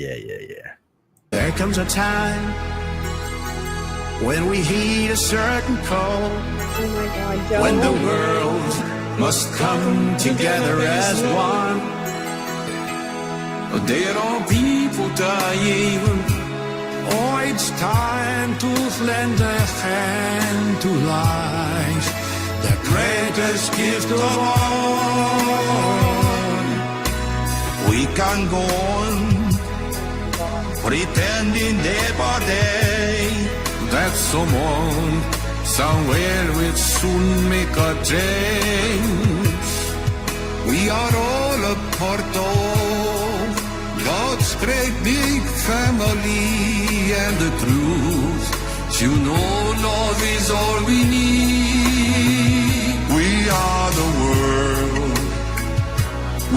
Yeah. There comes a time when we heed a certain call. Oh my God, Joe. When the world must come together as one. There are people dying. Oh, it's time to lend a hand to life, the greatest gift of all. We can go on pretending day by day that someone somewhere will soon make a change. We are all a part of God's great big family, and the truth, you know, love is all we need. We are the world,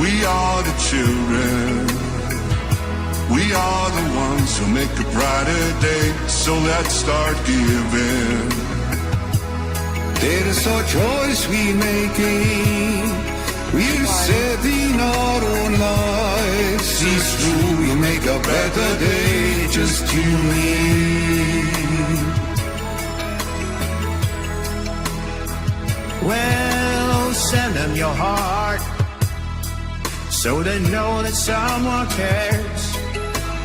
we are the children, we are the ones who make a brighter day, so let's start giving. There is a choice we're making, we're saving our own lives. It's true, we make a better day, just you and me. Well, send them your heart, so they know that someone cares.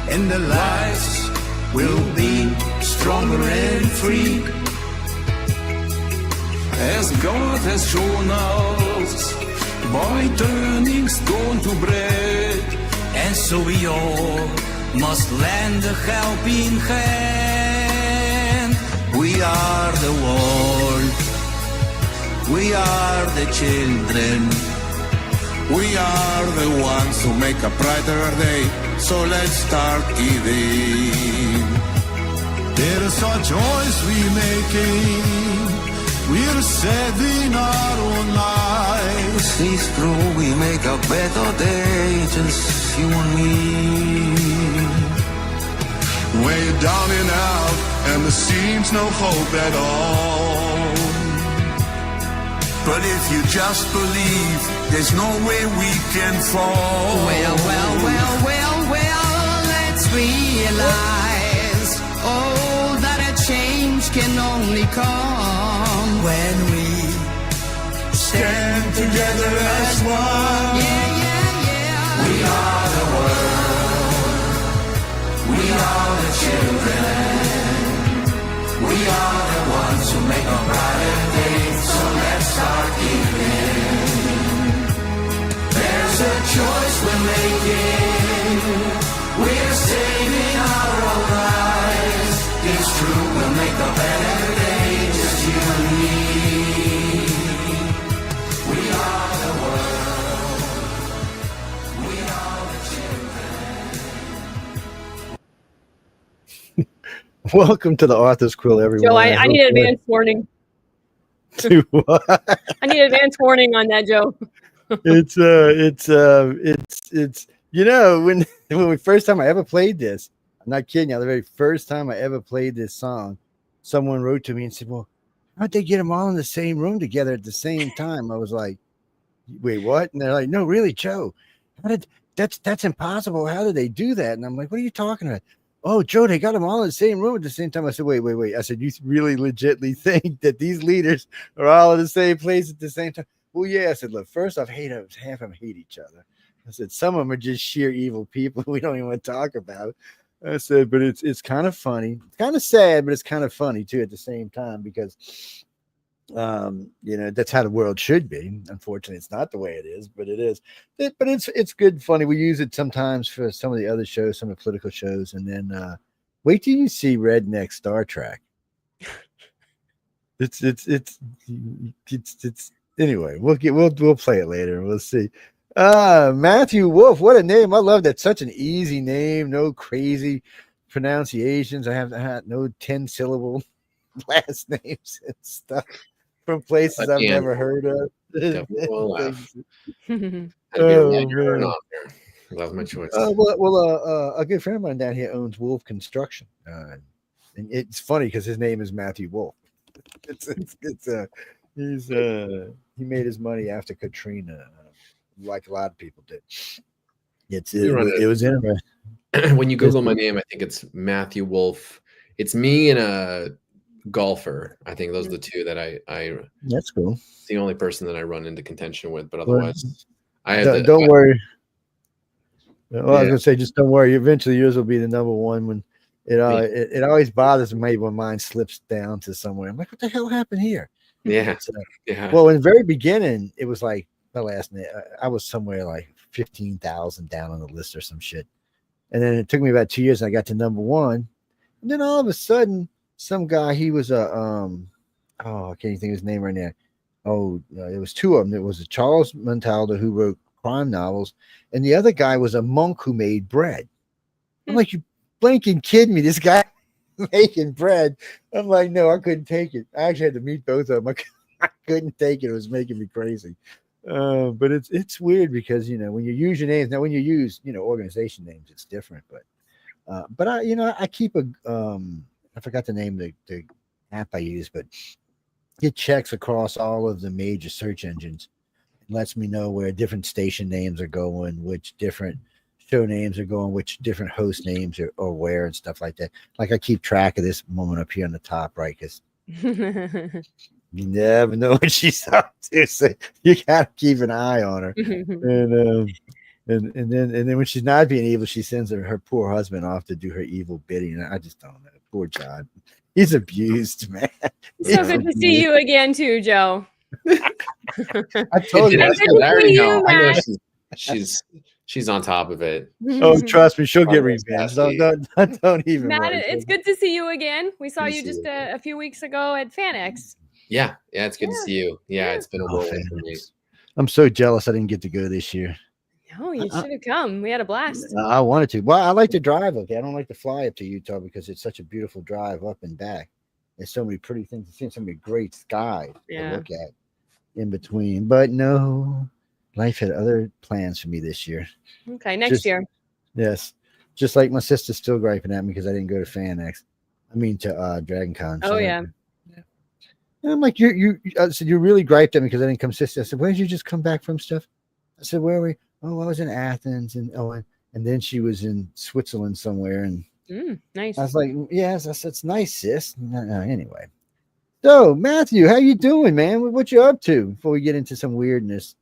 And the lives will be stronger and free, as God has shown us by turning stone to bread. And so we all must lend a helping hand. We are the world, we are the children, we are the ones who make a brighter day, so let's start giving. There is a choice we're making, we're saving our own lives. It's true, we make a better day, just you and me. When you're down and out and there seems no hope at all, but if you just believe, there's no way we can fall. Well, let's realize, oh, that a change can only come when we stand together as one. Yeah. We are the world, we are the children, we are the ones who make a brighter day, so let's start giving. There's a choice we're making, we're saving our own lives. It's true, we'll make a better day, just you and me. We are the world, we are the children. Welcome to the Authors Quill, everyone. Joe, I need an advance warning. To what? I need an advance warning on that, Joe. It's you know, when we first time I ever played this, I'm not kidding you, the very first time I ever played this song, someone wrote to me and said, well, how'd they get them all in the same room together at the same time? I was like, wait, what? And they're like, no, really, Joe, that's impossible. How did they do that? And I'm like, what are you talking about? Oh, Joe, they got them all in the same room at the same time. I said, wait. I said, you really legitimately think that these leaders are all in the same place at the same time? Well, yeah. I said, look, first off, half of them hate each other. I said, some of them are just sheer evil people we don't even want to talk about. I said, but it's kind of funny. It's kind of sad, but it's kind of funny, too, at the same time, because, you know, that's how the world should be. Unfortunately, it's not the way it is, but it is. But it's good and funny. We use it sometimes for some of the other shows, some of the political shows. And then wait till you see Redneck Star Trek. It's anyway, we'll play it later and we'll see. Matthew Wolf, what a name. I love that. Such an easy name, no crazy pronunciations. I have had no 10-syllable last names and stuff from places I've never heard of. Love my choice. A good friend of mine down here owns Wolf Construction, and it's funny because his name is Matthew Wolf. He made his money after Katrina, like a lot of people did. It was interesting. when you Google my name, I think it's Matthew Wolf. It's me and a golfer. I think those are the two that I That's cool. it's the only person that I run into contention with, but otherwise I have don't worry. Well, I was gonna say, just don't worry. Eventually, yours will be the number one. When it always bothers me when mine slips down to somewhere. I'm like, what the hell happened here? Yeah. Yeah. Well, in the very beginning, it was like my last name. I was somewhere like 15,000 down on the list or some shit. And then it took me about 2 years, and I got to number one. And then all of a sudden, some guy, he was a I can't even think of his name right now. It was two of them. It was a Charles Montaldo who wrote crime novels, and the other guy was a monk who made bread. I'm like, you blinking kidding me? This guy making bread. I'm like, no, I couldn't take it. I actually had to meet both of them. I couldn't take it. It was making me crazy. But it's weird because, when you use your names, now when you use, organization names, it's different. But I keep I forgot the name of the app I use, but it checks across all of the major search engines. It lets me know where different station names are going, which different show names are going, which different host names are where, and stuff like that. Like I keep track of this woman up here on the top, right? Because you never know what she's up to, so you gotta keep an eye on her. And then when she's not being evil, she sends her poor husband off to do her evil bidding. And I just don't know. Poor John. He's abused, man. So good to see you again, too, Joe. I told you. I already know. I know she's on top of it. Oh, trust me, she'll get revenge. Don't even. Matt, worry. it's good to see you again. We saw you just a few weeks ago at FanX. Yeah, it's good to see you. Yeah, it's been a whirlwind for me. I'm so jealous I didn't get to go this year. No, you should have come. We had a blast. I wanted to. Well, I like to drive. Okay, I don't like to fly up to Utah because it's such a beautiful drive up and back. There's so many pretty things to see, so many great skies to look at in between. But no, life had other plans for me this year. Okay, next year. Yes, just like my sister's still griping at me because I didn't go to FanX. I mean to DragonCon. Oh yeah. And I'm like, I said, you really griped at me because I didn't come sister. I said, when did you just come back from stuff? I said, where are we? Oh, I was in Athens, and then she was in Switzerland somewhere, and nice. I was like, yes, I said, it's nice, sis. Anyway, so Matthew, how you doing, man? What you up to before we get into some weirdness?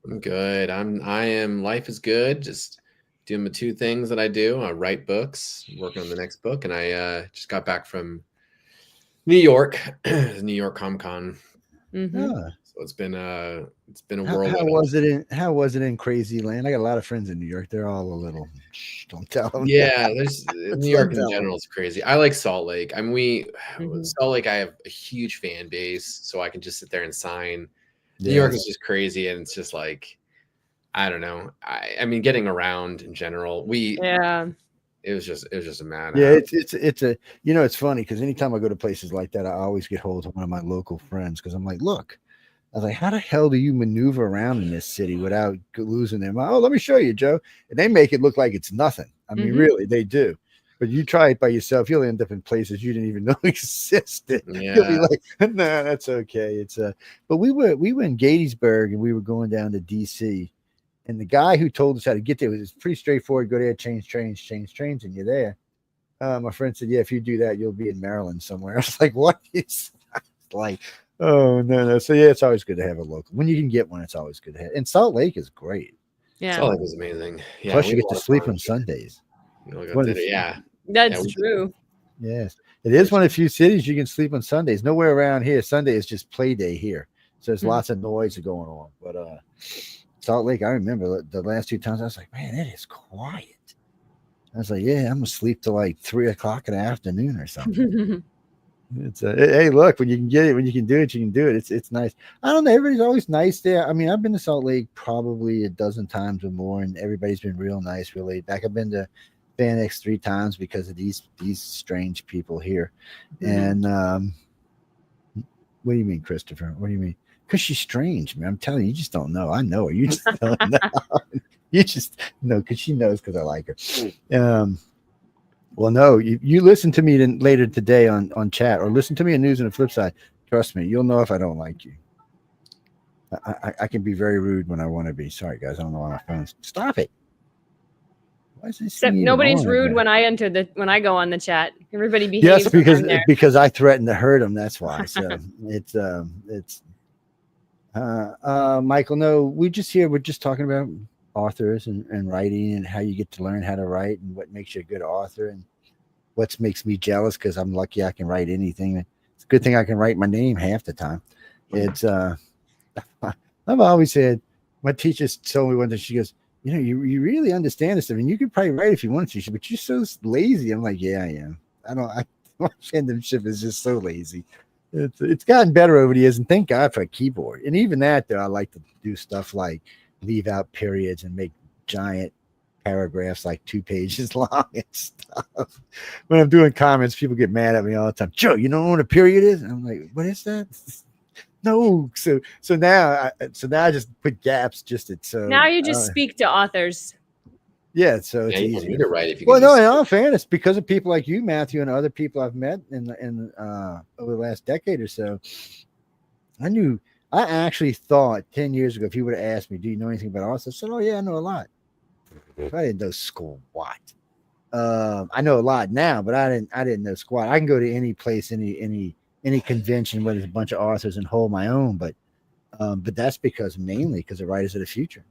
I'm good. I am. Life is good. Just doing the two things that I do. I write books, working on the next book, and I just got back from New York, New York Comic-Con. So it's been a whirlwind. How was it in Crazy Land? I got a lot of friends in New York. They're all a little don't tell them. Yeah, there's New York in general is crazy. I like Salt Lake. I mean, Salt Lake, I have a huge fan base, so I can just sit there and sign. New York is just crazy, and it's just like, I don't know. I mean, getting around in general, it was just a madhouse. Yeah, it's funny because anytime I go to places like that, I always get hold of one of my local friends because I'm like, look. I was like, how the hell do you maneuver around in this city without losing them? Oh, let me show you, Joe. And they make it look like it's nothing. I mean, really, they do. But you try it by yourself, you'll end up in places you didn't even know existed. Yeah. You'll be like, nah, that's okay. It's but we were in Gettysburg and we were going down to DC. And the guy who told us how to get there was pretty straightforward. Go there, change trains, and you're there. My friend said, yeah, if you do that, you'll be in Maryland somewhere. I was like, what is that? Like, oh, no. So, yeah, it's always good to have a local. When you can get one, it's always good to have. And Salt Lake is great. Yeah. Salt Lake was amazing. Yeah, plus, you get to sleep on Sundays. That's true. Yes. It is one of the few cities you can sleep on Sundays. Nowhere around here. Sunday is just play day here. So, there's lots of noise going on. But Salt Lake, I remember the last 2 times, I was like, man, it is quiet. I was like, yeah, I'm going to sleep till like 3 o'clock in the afternoon or something. It's hey, look, when you can get it, when you can do it, you can do it. It's nice. I don't know. Everybody's always nice there. I mean, I've been to Salt Lake probably a dozen times or more, and everybody's been real nice, real laid back. I've been to FanX 3 times because of these strange people here. And what do you mean, Christopher? What do you mean? Because she's strange, man. I'm telling you, you just don't know. I know her. You just don't know. You just know because she knows because I like her. Well, no, you listen to me later today on chat or listen to me on News on the Flip Side. Trust me, you'll know if I don't like you. I can be very rude when I want to be. Sorry, guys. I don't know why my phone's. Stop it. Why is this Except thing even nobody's on rude here? when I go on the chat. Everybody behaves. Yes, when I'm there. because I threatened to hurt him. That's why. So it's Michael. No, we're just talking about authors and writing and how you get to learn how to write and what makes you a good author and what makes me jealous because I'm lucky I can write anything. It's a good thing I can write my name half the time. It's I've always said, my teacher told me one day, she goes, you know, you really understand this. I mean, you could probably write if you wanted to, but you're so lazy. I'm like, yeah, I am. My penmanship is just so lazy. It's gotten better over the years, and thank God for a keyboard. And even that, though, I like to do stuff like leave out periods and make giant paragraphs like 2 pages long and stuff. When I'm doing comments, people get mad at me all the time. Joe, you don't know what a period is? And I'm like, what is that? No. So now I just put gaps just at so. Now you just speak to authors. Yeah, so it's you easy. don't need to write if you Well, can no, just... in all fairness, because of people like you, Matthew, and other people I've met in over the last decade or so, I actually thought 10 years ago, if you would have asked me, do you know anything about authors? I said, oh, yeah, I know a lot. I didn't know squat. I know a lot now, but I didn't know squat. I can go to any place, any convention where there's a bunch of authors and hold my own, but that's mainly because the writers of the future.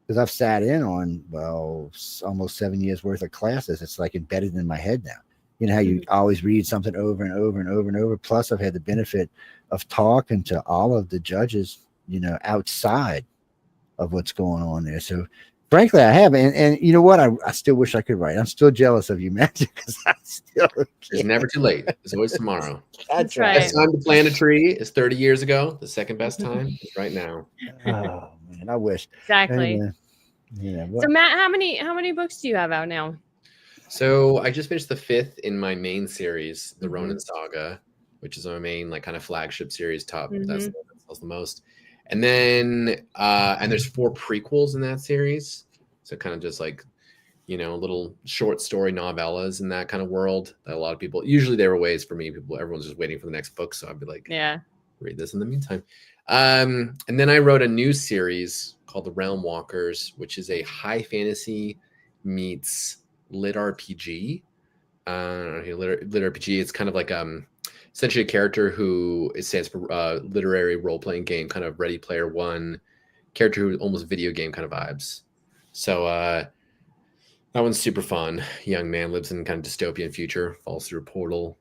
Because I've sat in on, well, almost 7 years worth of classes. It's like embedded in my head now. You know how you always read something over and over and over and over. Plus, I've had the benefit of talking to all of the judges, you know, outside of what's going on there. So, frankly, I have. And you know what? I still wish I could write. I'm still jealous of you, Matthew, because I still can't. It's never too late. It's always tomorrow. That's right. Best time to plant a tree is 30 years ago. The second best time is right now. Oh, man, I wish. Exactly. Anyway, yeah. Well, So Matt, how many books do you have out now? So I just finished the 5th in my main series, the Ronin Saga, which is my main like kind of flagship series. That's the one that sells the most. And then and there's 4 prequels in that series. So kind of just like, you know, little short story novellas in that kind of world that a lot of people, usually there were ways for me, everyone's just waiting for the next book. So I'd be like, yeah, read this in the meantime. And then I wrote a new series called The Realm Walkers, which is a high fantasy meets lit RPG. Lit RPG. It's kind of like essentially a character who stands for literary role-playing game, kind of Ready Player One character who almost video game kind of vibes. So that one's super fun. Young man lives in kind of dystopian future, falls through a portal,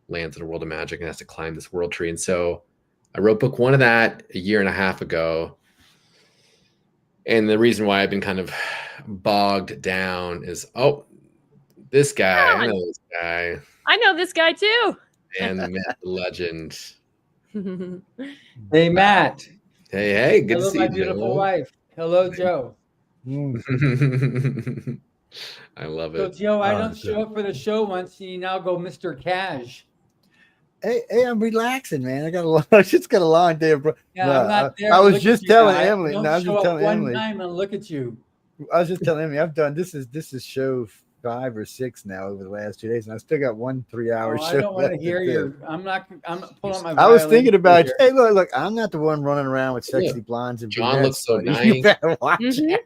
lands in a world of magic, and has to climb this world tree. And so I wrote book 1 of that a year and a half ago. And the reason why I've been kind of bogged down is, this guy. I know this guy. I know this guy too. And Matt the legend. Hey, Matt. Hey, good Hello, to see my you. beautiful wife. Hello, Joe. I love So, it. Joe, I don't show up for the show once, and you now go Mr. Cash. Hey, I'm relaxing, man. I just got a long day, bro. Yeah, I'm not there. I was just telling Emily. Don't No, I was show just up telling one Emily. time and look at you. I was just telling Emily. I've done this is show 5 or 6 now over the last 2 days, and I still got 1 3-hour show. I don't want to hear your. I'm pulling out my. I was thinking about. here. Hey, look. I'm not the one running around with sexy blondes and John brunettes, looks so so you nice. better watch it.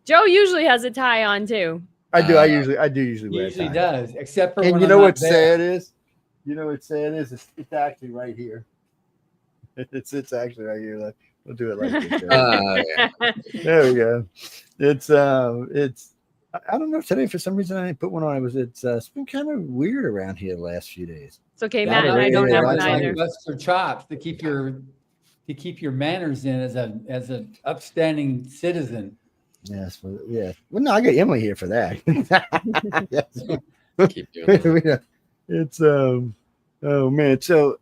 Joe usually has a tie on too. I do. I usually wear a Usually tie. does, except for And when you I'm know not what's there. sad is? You know what's sad is? It's actually right here. It's actually right here. Like, we'll do it like this. Yeah. There we go. It's I don't know. Today, for some reason, I didn't put one on. It's been kind of weird around here the last few days. It's okay, Yeah, Matt, and I don't have one like either. bust your chops to keep your manners in as an upstanding citizen. Yes, yeah. Well, no, I got Emily here for that. Yes. Keep doing that. It's oh man. So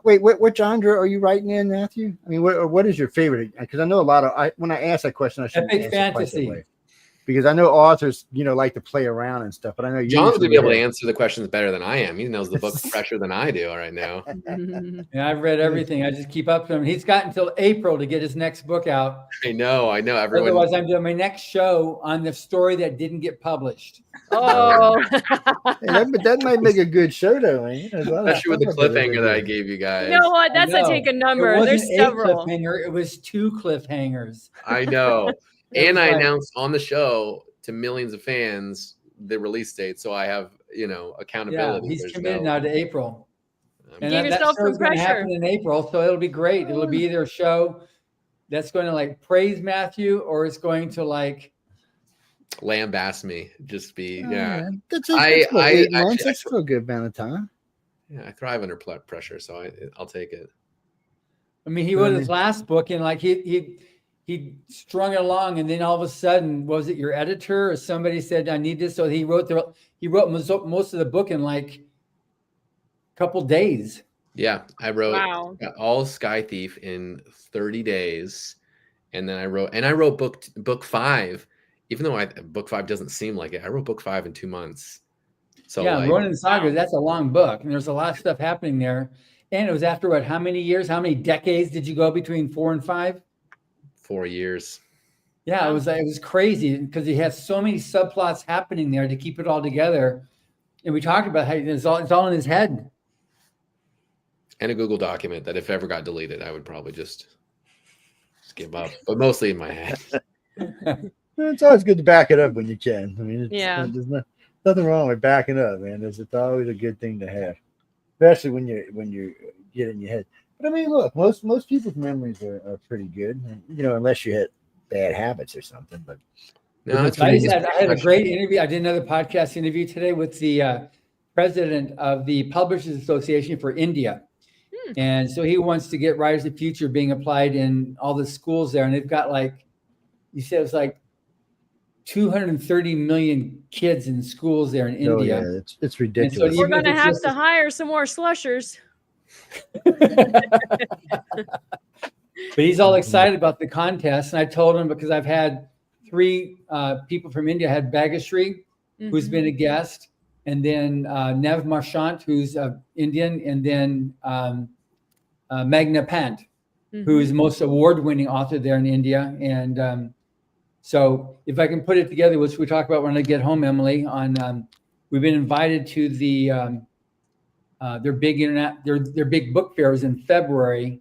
wait, what genre are you writing in, Matthew? I mean, what is your favorite? Because I know a lot of when I ask that question, I shouldn't Epic answer quite that fantasy. way. Because I know authors, like to play around and stuff, but I know you John's usually gonna be able to have- answer the questions better than I am. He knows the book fresher than I do right now. And I've read everything. I just keep up to him. He's got until April to get his next book out. I know. Everyone. Otherwise, I'm doing my next show on the story that didn't get published. Oh, Hey, that might make a good show, though. Ain't it? Especially with the cliffhanger that I gave you guys. you know what? That's I a know. take a number. It There's wasn't a several. cliffhanger. It was 2 cliffhangers. I know. It And was I like- announced on the show to millions of fans the release date, so I have accountability. Yeah, he's There's committed now to April. And Give that yourself show some is going to pressure. happen in April, so it'll be great. It'll be either a show that's going to like praise Matthew, or it's going to like lambast me. Just be That's 8 months. That's still a good amount of time. Yeah, I thrive under pressure, so I'll take it. I mean, he wrote his last book, and like he strung it along, and then all of a sudden, was it your editor or somebody said, "I need this"? So he wrote most of the book in like a couple days. Yeah, I wrote all Sky Thief in 30 days, and then I wrote book 5. Even though book 5 doesn't seem like it, I wrote book 5 in 2 months. So yeah, Ronin Saga, that's a long book, and there's a lot of stuff happening there. And it was after what? How many years? How many decades did you go between 4 and 5? 4 years. Yeah, it was crazy because he has so many subplots happening there to keep it all together. And we talked about how it's all in his head. And a Google document that if ever got deleted, I would probably just give up. But mostly in my head. It's always good to back it up when you can. I mean, there's nothing wrong with backing up, man. It's always a good thing to have, especially when you get in your head. But I mean, look, most people's memories are pretty good, unless you had bad habits or something. But no, I had a great interview. I did another podcast interview today with the president of the Publishers Association for India. And so he wants to get Writers of the Future being applied in all the schools there. And they've got you said it was like 230 million kids in schools there in India. Yeah, it's ridiculous. So we're going to have to hire some more slushers. But he's all excited about the contest. And I told him, because I've had 3 people from India. I had Bagashri, who's been a guest, and then Nev Marchant, who's Indian, and then Magna Pant, who is the most award-winning author there in India. And so if I can put it together, which we talk about when I get home, Emily, we've been invited to their big book fairs in February.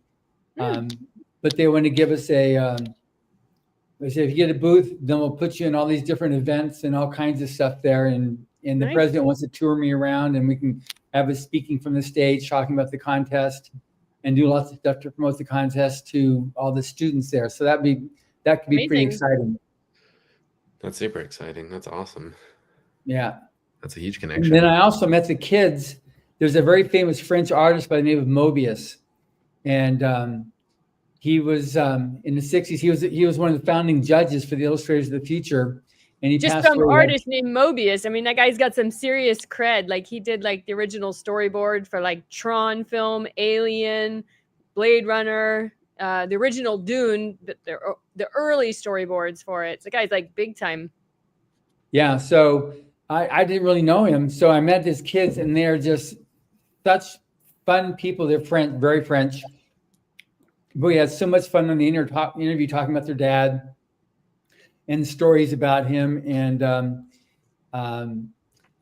But they want to give us they said, if you get a booth, then we'll put you in all these different events and all kinds of stuff there. And the president wants to tour me around, and we can have us speaking from the stage, talking about the contest, and do lots of stuff to promote the contest to all the students there. So that could be pretty exciting. That's super exciting. That's awesome. Yeah. That's a huge connection. And then I also met the kids. There's a very famous French artist by the name of Mobius. And he was in the 60s. He was one of the founding judges for the Illustrators of the Future. And he just some artist named Mobius. I mean, that guy's got some serious cred. Like, he did the original storyboard for Tron film, Alien, Blade Runner, the original Dune, the early storyboards for it. So the guy's big time. Yeah. So I didn't really know him. So I met his kids, and they're just such fun people. They're French, very French. But we had so much fun on the interview talking about their dad and stories about him. And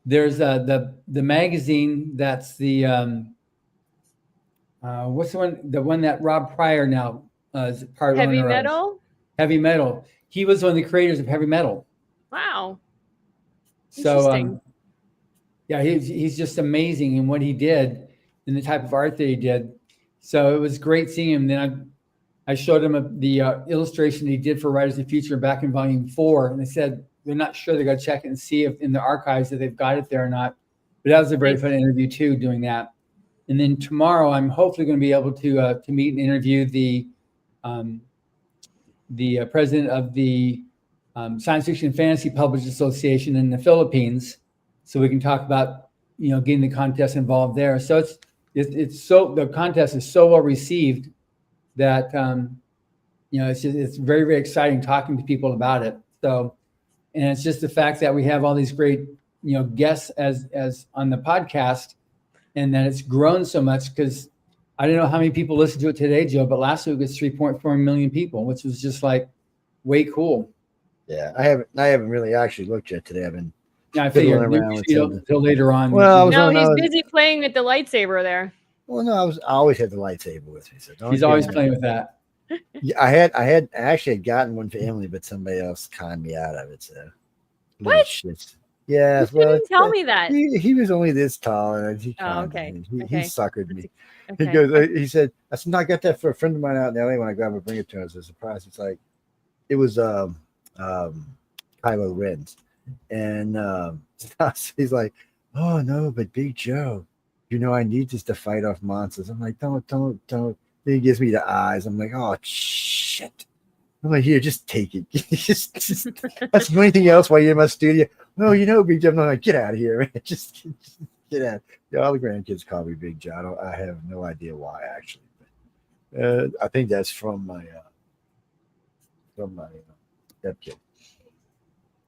there's the magazine that's the what's the one that Rob Pryor now is part of. Heavy Metal? Heavy Metal. He was one of the creators of Heavy Metal. Wow. So yeah, he's just amazing in what he did and the type of art that he did. So it was great seeing him. Then I showed him the illustration he did for Writers of the Future back in volume 4. And they said they're not sure. They're going to check it and see if in the archives that they've got it there or not. But that was a very fun interview too, doing that. And then tomorrow, I'm hopefully going to be able to meet and interview the president of the Science Fiction and Fantasy Publishers Association in the Philippines, so we can talk about getting the contest involved there. So the contest is so well received that it's very, very exciting talking to people about it. So, and it's just the fact that we have all these great guests as on the podcast, and that it's grown so much, because I don't know how many people listen to it today, Joe, but last week it was 3.4 million people, which was just way cool. Yeah, I haven't really actually looked yet today. I've been I figured until later on. Well, he's busy playing with the lightsaber there. Well, no, I always had the lightsaber with me. So he's always playing with that. Yeah, I actually had gotten one for Emily, but somebody else conned me out of it. So Little What? shits. Yeah, You well, didn't tell me that. he was only this tall, and he Oh, kind okay. he Okay. suckered me. Okay. He goes, he said, I said, no, I got that for a friend of mine out in LA. When I grab it, bring it to him as a surprise. It's like, it was Kylo Ren's, and he's like, oh no, but Big Joe, you know, I need this to fight off monsters. I'm like, don't. Then he gives me the eyes. I'm like, oh shit. I'm like, here, just take it. just that's anything else while you're in my studio. No, you know, Big Joe. I'm like, get out of here, man. Just get out. Yeah, all the grandkids call me Big Joe. I have no idea why, actually. But, I think that's from my stepkid,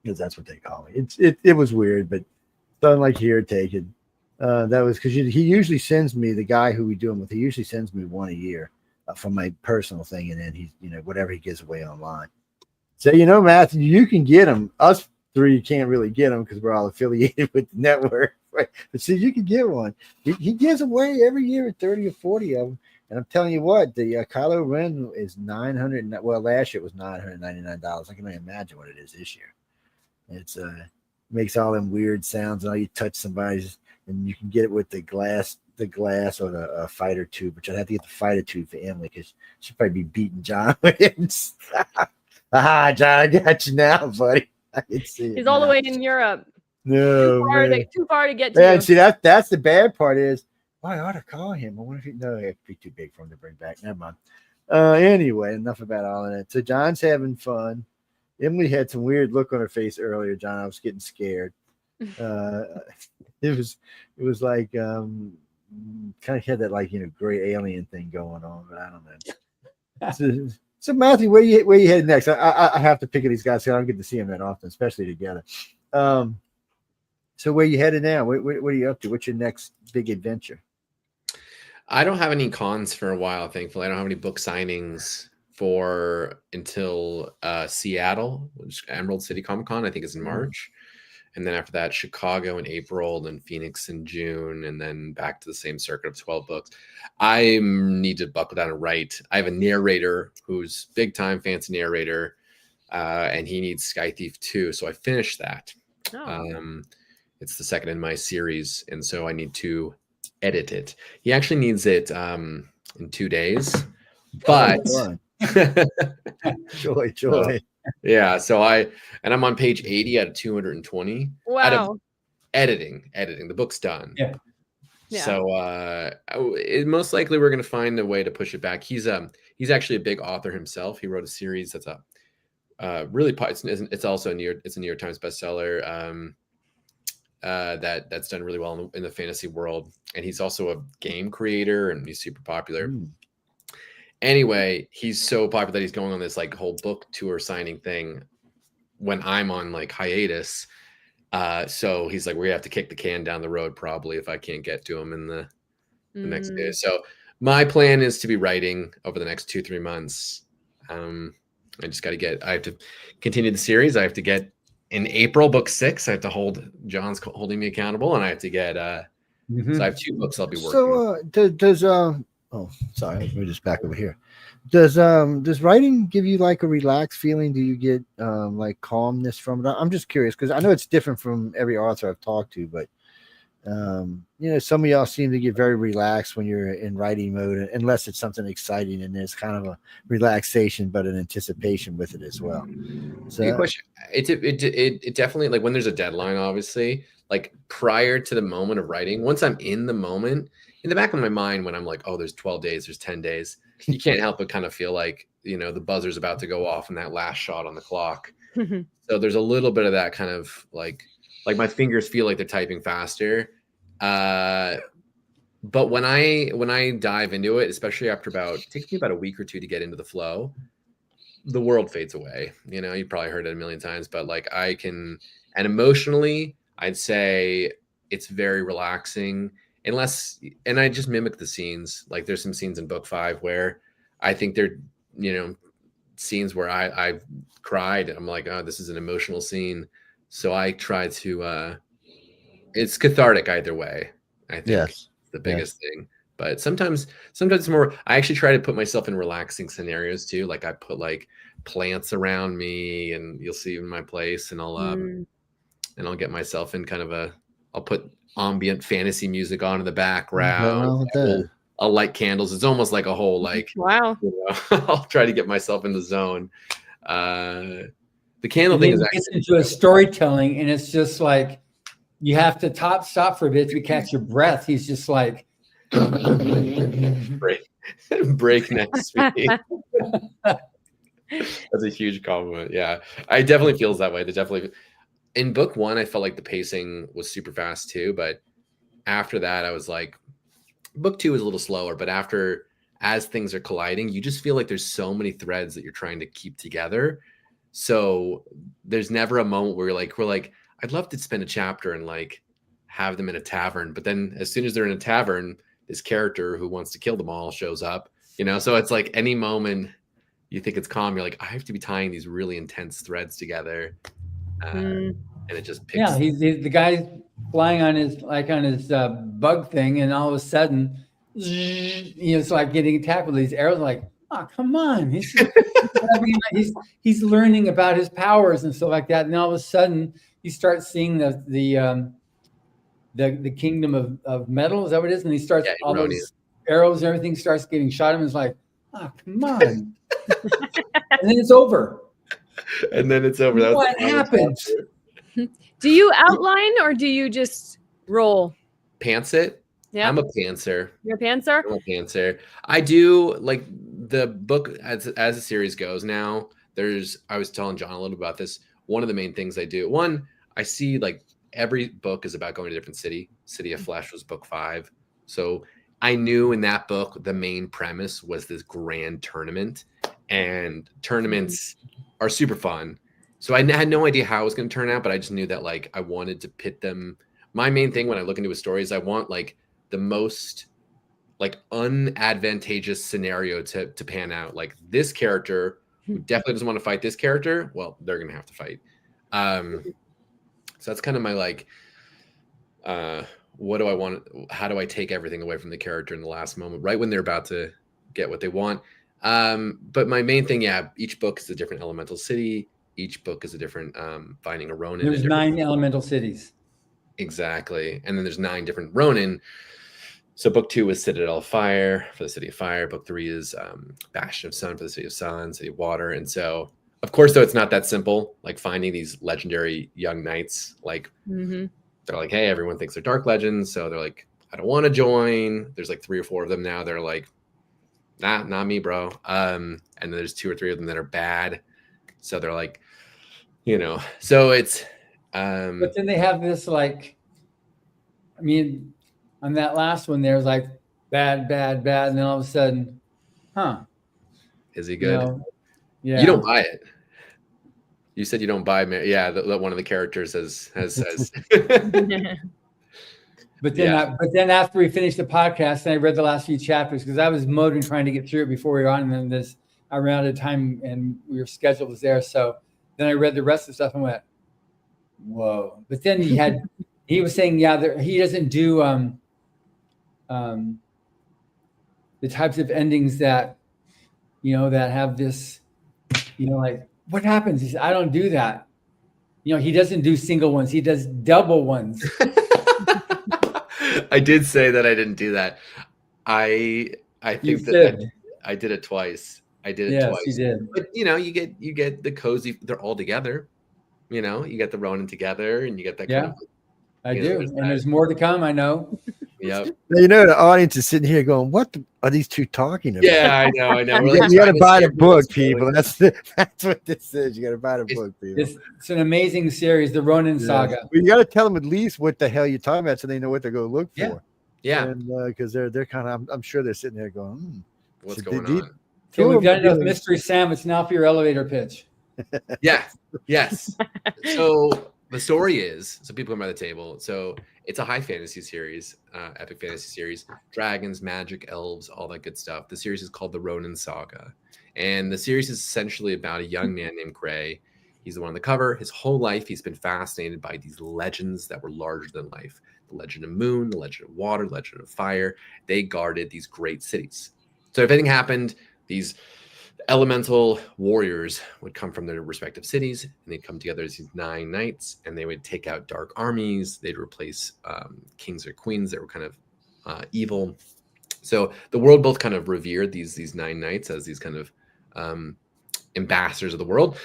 because that's what they call me. It was weird, but something like, here, take it. That was because he usually sends me, the guy who we do them with. He usually sends me one a year from my personal thing, and then he's, you know, whatever he gives away online. So, you know, Matthew, you can get them. Us three can't really get them because we're all affiliated with the network. Right? But see, you can get one. He gives away every year 30 or 40 of them. And I'm telling you what, the Kylo Ren is $900. Well, last year it was $999. I can only imagine what it is this year. It's makes all them weird sounds, and all you touch somebody's, and you can get it with the glass or the fighter tube, which I'd have to get the fighter tube for Emily because she'd probably be beating John with it. Aha, John, I got you now, buddy. I can see He's all the way in Europe. No, too far to get to. Man, see, that's the bad part is, I ought to call him. I wonder if he, no, it'd be too big for him to bring back. Never mind. Anyway, enough about all of that. So John's having fun. Emily had some weird look on her face earlier, John. I was getting scared. It was like kind of had that, like, you know, gray alien thing going on, but I don't know. So Matthew, where you headed next? I have to pick at these guys because I don't get to see them that often, especially together. So where you headed now? What are you up to? What's your next big adventure? I don't have any cons for a while, thankfully. I don't have any book signings until Seattle, which Emerald City Comic Con, I think, is in March. And then after that, Chicago in April, then Phoenix in June, and then back to the same circuit of 12 books. I need to buckle down and write. I have a narrator who's big time fancy narrator, and he needs Sky Thief 2. So I finished that. Oh. It's the second in my series, and so I need to edit it. He actually needs it in 2 days, but joy. Yeah, so I'm on page 80 out of 220. Wow. Out of editing. The book's done. Yeah. So most likely we're going to find a way to push it back. He's actually a big author himself. He wrote a series that's it's also a New York Times bestseller. That's done really well in the fantasy world, and he's also a game creator, and he's super popular. Anyway, he's so popular that he's going on this like whole book tour signing thing when I'm on like hiatus. So he's like, we're gonna have to kick the can down the road probably if I can't get to him in the next day. So my plan is to be writing over the next 2-3 months. I just got to I have to continue the series. I have to get in April, book 6. I have to John's holding me accountable, and I have to get, so I have 2 books I'll be working on. Oh, sorry. Let me just back over here. Does writing give you like a relaxed feeling? Do you get like calmness from it? I'm just curious because I know it's different from every author I've talked to, but you know, some of y'all seem to get very relaxed when you're in writing mode, unless it's something exciting and there's kind of a relaxation, but an anticipation with it as well. So, good question. It definitely, like when there's a deadline, obviously, like prior to the moment of writing, once I'm in the moment, in the back of my mind, when I'm like, oh, there's 12 days, there's 10 days, you can't help but kind of feel like, you know, the buzzer's about to go off and that last shot on the clock. So there's a little bit of that kind of like my fingers feel like they're typing faster. But when I dive into it, especially after it takes me about a week or 2 to get into the flow, the world fades away. You know, you probably heard it a million times, but like and emotionally, I'd say it's very relaxing. And I just mimic the scenes. Like there's some scenes in book 5 where I think they're, you know, scenes where I cried. I'm like, oh, this is an emotional scene. So I try to, it's cathartic either way. I think yes. The biggest thing. But sometimes it's more, I actually try to put myself in relaxing scenarios too. Like I put like plants around me, and you'll see in my place, and I'll and I'll get myself in kind of I'll put ambient fantasy music on in the background. I'll light candles. It's almost like a whole wow. I'll try to get myself in the zone. The candle thing is actually into a storytelling, and it's just like you have to stop for a bit to catch your breath. He's just like breakneck speed. That's a huge compliment. Yeah, I definitely feels that way. In book 1, I felt like the pacing was super fast too, but after that, I was like, book 2 is a little slower. But as things are colliding, you just feel like there's so many threads that you're trying to keep together. So there's never a moment where we're like, I'd love to spend a chapter and like have them in a tavern, but then as soon as they're in a tavern, this character who wants to kill them all shows up. So it's like any moment you think it's calm, you're like, I have to be tying these really intense threads together. And it just picks. Yeah, he's the guy's flying on his bug thing, and all of a sudden, it's like getting attacked with these arrows. Like, oh, come on! He's learning about his powers and stuff like that. And all of a sudden, you start seeing the kingdom of metal. Is that what it is? And he starts all those arrows and everything starts getting shot at him. It's like, oh, come on! And then it's over. What happened? Do you outline or do you just roll? Pants it. Yeah. I'm a pantser. You're a pantser? I'm a pantser. I do like the book as the series goes now. I was telling John a little about this. One of the main things I do, I see like every book is about going to a different city. City of Flesh was book 5. So I knew in that book, the main premise was this grand tournament, and tournaments are super fun. So I had no idea how it was going to turn out, but I just knew that like I wanted to pit them. My main thing when I look into a story is I want like the most like unadvantageous scenario to pan out. Like this character who definitely doesn't want to fight this character, well, they're going to have to fight. So that's kind of my like, what do I want? How do I take everything away from the character in the last moment, right when they're about to get what they want? But my main thing, each book is a different elemental city. Each book is a different finding a Ronin. There's 9 elemental cities. Exactly. And then there's 9 different Ronin. So book 2 is Citadel of Fire for the City of Fire. Book 3 is Bastion of Sun for the City of Sun, City of Water. And so, of course, though, it's not that simple. Like finding these legendary young knights, like they're like, hey, everyone thinks they're dark legends. So they're like, I don't want to join. There's like 3 or 4 of them now. They're like, nah, not me, bro. And then there's 2 or 3 of them that are bad. So they're like, so it's. But then they have this like, I mean, on that last one, there's like bad, and then all of a sudden, is he good? Yeah. You don't buy it. You said you don't buy. Yeah, that one of the characters has says. But then after we finished the podcast, and I read the last few chapters because I was motoring trying to get through it before we were on, and then I ran out of time, and your schedule was there. So then I read the rest of the stuff and went, whoa. But then he was saying, he doesn't do the types of endings that, that have this, like what happens? He said, I don't do that. He doesn't do single ones. He does double ones. I did say that I didn't do that. I think that I did it twice. I did it twice. Yes, you did. But you get the cozy. They're all together. You get the Ronin together, and you get that. Kind of, I do, and there's more to come. I know. Yep. The audience is sitting here going, "What are these two talking about?" Yeah, I know. You got to buy the book, people. That's what this is. You got to buy the book, people. It's an amazing series, the Ronin Saga. Well, you got to tell them at least what the hell you're talking about, so they know what they're going to look for. Yeah, because they're kind of. I'm sure they're sitting there going, "What's going on?" So we've done enough mystery, Sam. It's now for your elevator pitch. Yes. So the story is, so people come by the table. So it's a high fantasy series, epic fantasy series, dragons, magic, elves, all that good stuff. The series is called the Ronin Saga. And the series is essentially about a young man named Gray. He's the one on the cover. His whole life, he's been fascinated by these legends that were larger than life. The legend of moon, the legend of water, the legend of fire. They guarded these great cities. So if anything happened, these elemental warriors would come from their respective cities, and they'd come together as these 9 knights, and they would take out dark armies. They'd replace kings or queens that were kind of evil. So the world both kind of revered these 9 knights as these kind of ambassadors of the world,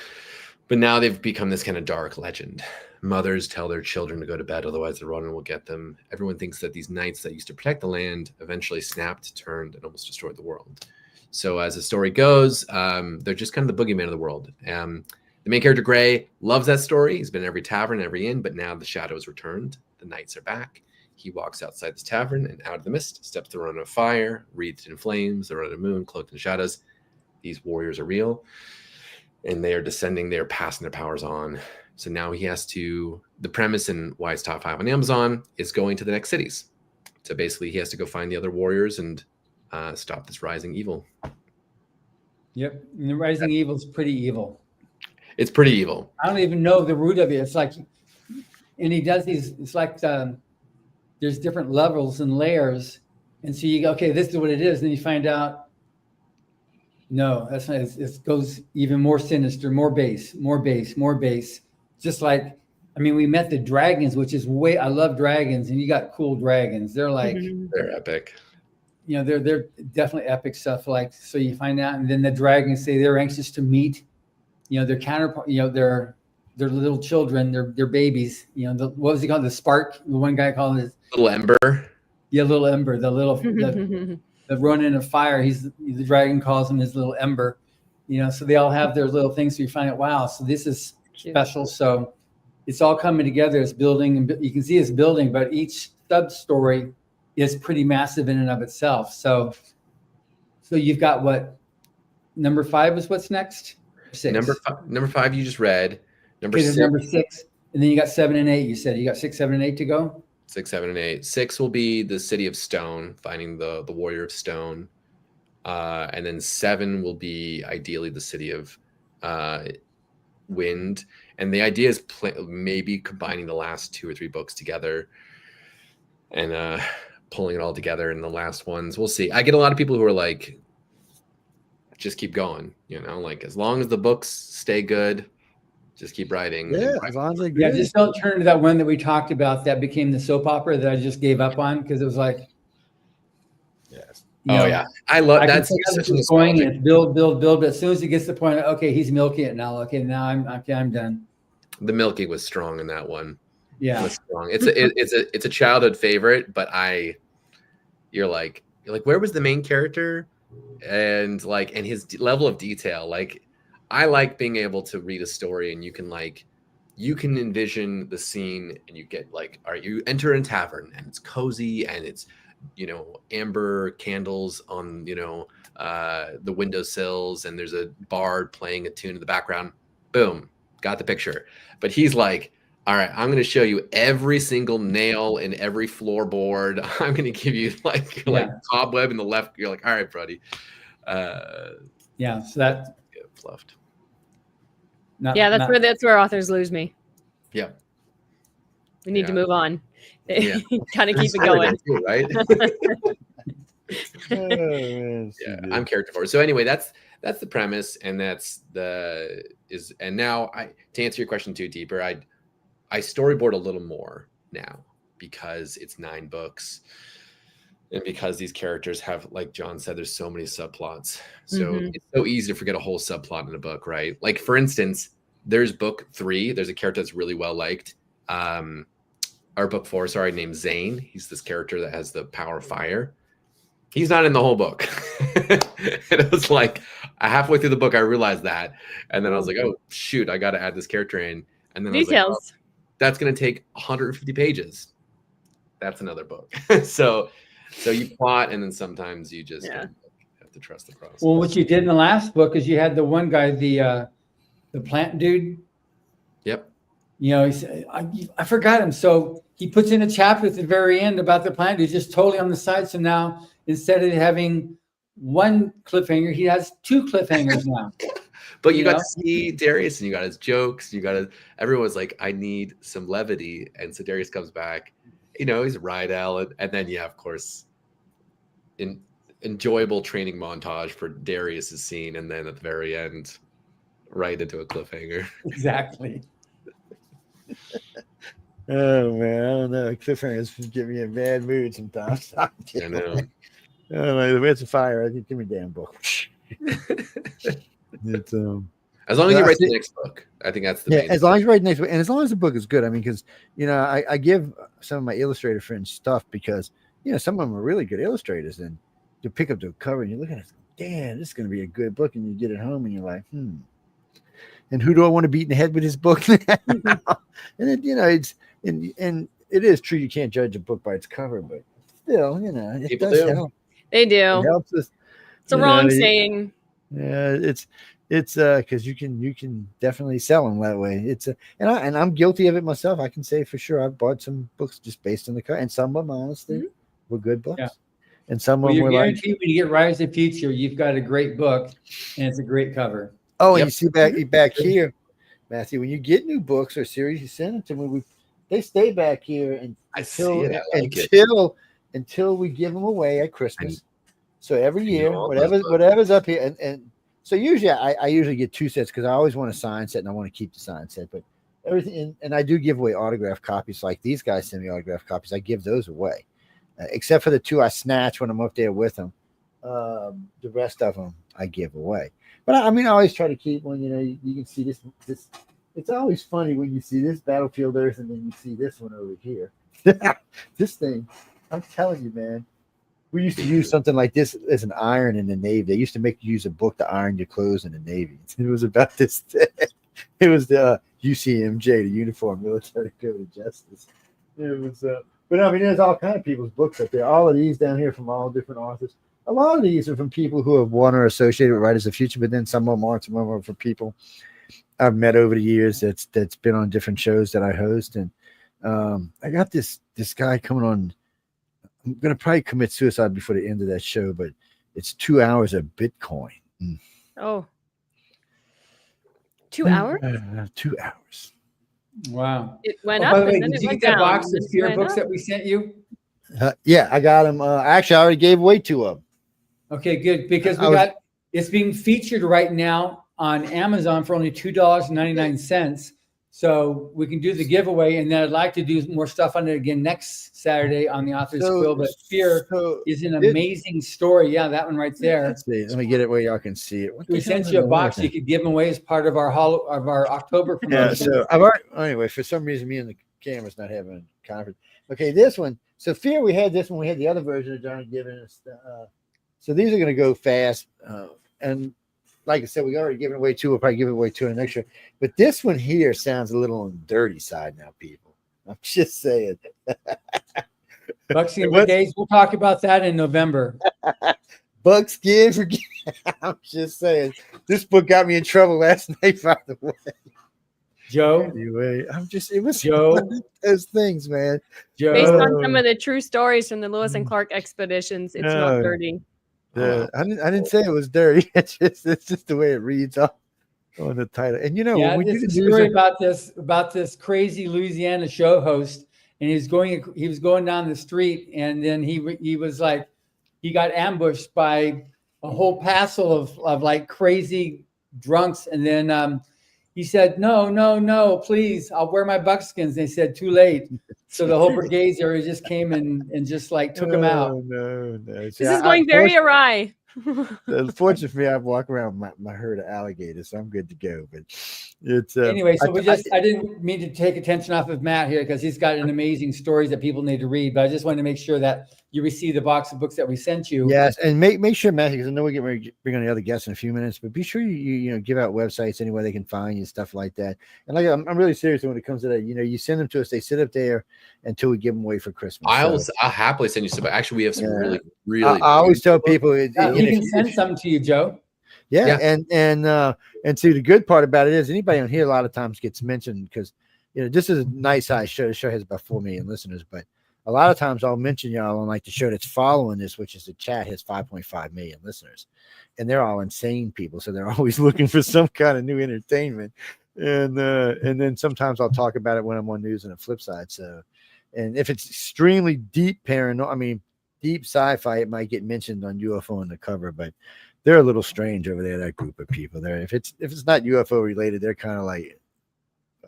but now they've become this kind of dark legend. Mothers tell their children to go to bed, otherwise the Ronin will get them. Everyone thinks that these knights that used to protect the land eventually snapped, turned, and almost destroyed the world. So as the story goes, they're just kind of the boogeyman of the world. The main character, Gray, loves that story. He's been in every tavern, every inn, but now the shadow has returned. The knights are back. He walks outside this tavern, and out of the mist steps the Ronin of fire, wreathed in flames, the Ronin of moon, cloaked in shadows. These warriors are real, and they are descending. They are passing their powers on. So now he has to, the premise in why it's top 5 on Amazon is going to the next cities. So basically he has to go find the other warriors and stop this rising evil. Yep. And the rising evil is pretty evil. It's pretty evil. I don't even know the root of it. It's like, and he does these, it's like there's different levels and layers. And so you go, okay, this is what it is. And then you find out, no, that's not, it goes even more sinister, more base, more base, more base. Just like, I mean, we met the dragons, which is I love dragons, and you got cool dragons. They're like, they're epic. You know, they're definitely epic stuff. Like, so you find out, and then the dragons say they're anxious to meet, you know, their counterpart, you know, their little children, their babies. You know, what was he called? The spark. The one guy called it Little Ember. Yeah, little Ember. The Ronin of fire. The dragon calls him his little Ember. You know, so they all have their little things. So you find out, wow, so this is special. So it's all coming together. It's building, and you can see it's building, but each sub story is pretty massive in and of itself. So you've got what? Number 5 is what's next? 6. Number 5 you just read. Number 6. Number 6, and then you got 7 and 8. You said you got 6, 7, and 8 to go. 6, 7, and 8. 6 will be the city of stone, finding the warrior of stone, and then 7 will be ideally the city of wind. And the idea is maybe combining the last 2 or 3 books together and pulling it all together in the last ones. We'll see. I get a lot of people who are like, just keep going, you know, like as long as the books stay good, just keep writing. Yeah, as long as they're good. Yeah, just don't turn to that one that we talked about that became the soap opera that I just gave up on because it was like, yes. Yeah, I love that's such a going and build, but as soon as it gets to the point, okay, he's milking it now. Okay, now I'm done. The milking was strong in that one. Yeah, it was strong. It's a childhood favorite, but you're like, where was the main character, and his level of detail. Like, I like being able to read a story and you can envision the scene and you get like, all right, you enter a tavern and it's cozy and it's, you know, amber candles on, you know, the windowsills, and there's a bard playing a tune in the background. Boom, got the picture. But he's like, all right, I'm going to show you every single nail in every floorboard. I'm going to give you like cobweb in the left. You're like, all right, buddy. Yeah, so that get fluffed. That's where authors lose me. Yeah. We need to move on. Yeah. Kind of keep it going. Too, right? I'm character forward. So anyway, that's the premise, and and now to answer your question too deeper, I storyboard a little more now because it's 9 books. And because these characters have, like John said, there's so many subplots. So it's so easy to forget a whole subplot in a book, right? Like, for instance, there's book 3. There's a character that's really well liked. Or book 4, sorry, named Zane. He's this character that has the power of fire. He's not in the whole book. And it was like, halfway through the book, I realized that. And then I was like, oh, shoot, I got to add this character in. And then I was like, oh, that's going to take 150 pages. That's another book. So you plot, and then sometimes you just have to trust the process. Well, what you did in the last book is you had the one guy, the plant dude. Yep. You know, he said, I forgot him. So he puts in a chapter at the very end about the plant dude, just totally on the side. So now instead of having one cliffhanger, he has 2 cliffhangers now. But you got to see Darius, and you got his jokes. Everyone's like, I need some levity. And so Darius comes back. You know, he's Rydell, and then of course, enjoyable training montage for Darius's scene, and then at the very end, right into a cliffhanger. Exactly. Oh man, I don't know. Cliffhangers get me in bad mood sometimes. I know. Oh, the It's a Fire. I think give me a damn book. It's as long as you write the next book, I think that's the main as long as you write the next book, and as long as the book is good. I mean, because I give some of my illustrator friends stuff because some of them are really good illustrators, and you pick up the cover and you look at it, damn, this is going to be a good book, and you get it home and you're like, and who do I want to beat in the head with this book? And then it's and it is true you can't judge a book by its cover, but still, it People does do. help. They do. It helps us. It's a wrong saying. Yeah, it's because you can definitely sell them that way. And I'm guilty of it myself. I can say for sure I've bought some books just based on the cover, and some of them honestly were good books. Yeah. And some of them you're were guaranteed when you get Rise of the Future, you've got a great book, and it's a great cover. Oh, and you see back here, Matthew, when you get new books or series, you send them to me. They stay back here until we give them away at Christmas. So every year, whatever's up here, and so usually I usually get 2 sets because I always want a signed set and I want to keep the signed set. But everything, and I do give away autographed copies. Like these guys send me autographed copies, I give those away, except for the 2 I snatch when I'm up there with them. The rest of them I give away. But I mean, I always try to keep one. You can see this. It's always funny when you see this Battlefield Earth and then you see this one over here. This thing, I'm telling you, man. We used to use something like this as an iron in the Navy. They used to make you use a book to iron your clothes in the Navy. It was about this thing. It was the UCMJ, the Uniform Military Code of Justice. It was, but I mean, there's all kind of people's books up there. All of these down here from all different authors. A lot of these are from people who have won or associated with Writers of the Future, but then some of them aren't. Some of them are from people I've met over the years that's been on different shows that I host. And I got this guy coming on. I'm going to probably commit suicide before the end of that show, but it's 2 hours of Bitcoin. Oh, 2 hours? 2 hours. Wow. It went up. By the way, and then did it you went get that down, box of fear books that we sent you? Yeah, I got them. Actually, I already gave away 2 of them. Okay, good. Because it's being featured right now on Amazon for only $2.99. So we can do the giveaway, and then I'd like to do more stuff on it again next Saturday on the Authors Quill. But Fear is an amazing story. Yeah, that one right there. Let's see. Let me get it where y'all can see it. We sent you a box you could give them away as part of our October promotion. Yeah, so I've already, anyway, for some reason, me and the camera's not having a conference. Okay, this one. So Fear, we had this one. We had the other version of John giving us. So these are going to go fast. And like I said, we already given away 2. We'll probably give away 2 in the next year. But this one here sounds a little on the dirty side now, people. I'm just saying. Buckskin Brigades, we'll talk about that in November. Buckskin Brigades. I'm just saying. This book got me in trouble last night, by the way. Joe. Anyway, it was Joe. Those things, man. Joe. Based on some of the true stories from the Lewis and Clark expeditions, it's not dirty. I didn't say it was dirty. It's just the way it reads on the title. And when we do the story about this crazy Louisiana show host, and he was going down the street, and then he was like, he got ambushed by a whole passel of like crazy drunks, and then he said, no, please, I'll wear my buckskins. They said, too late. So the whole brigades area just came and just like took him out. No. This is going very awry. Unfortunately for me, I walk around my herd of alligators, so I'm good to go. But it's anyway. So I didn't mean to take attention off of Matt here because he's got an amazing stories that people need to read. But I just wanted to make sure that you receive the box of books that we sent you. Yes, and make sure, Matthew, because I know we're getting ready to bring on the other guests in a few minutes, but be sure you give out websites anywhere they can find you, stuff like that. And like I'm really serious when it comes to that. You send them to us; they sit up there until we give them away for Christmas. I'll happily send you some. Actually, we have some really. I always tell people he can send something to you, Joe. Yeah. And see, the good part about it is anybody on here a lot of times gets mentioned because this is a nice size show. The show has about 4 million listeners, but a lot of times I'll mention y'all on like the show that's following this, which is the chat, has 5.5 million listeners, and they're all insane people, so they're always looking for some kind of new entertainment. And then sometimes I'll talk about it when I'm on news and the flip side. So, and if it's extremely deep paranoia, I mean, deep sci-fi, it might get mentioned on UFO on the cover, but they're a little strange over there. That group of people there. If it's not UFO related, they're kind of like,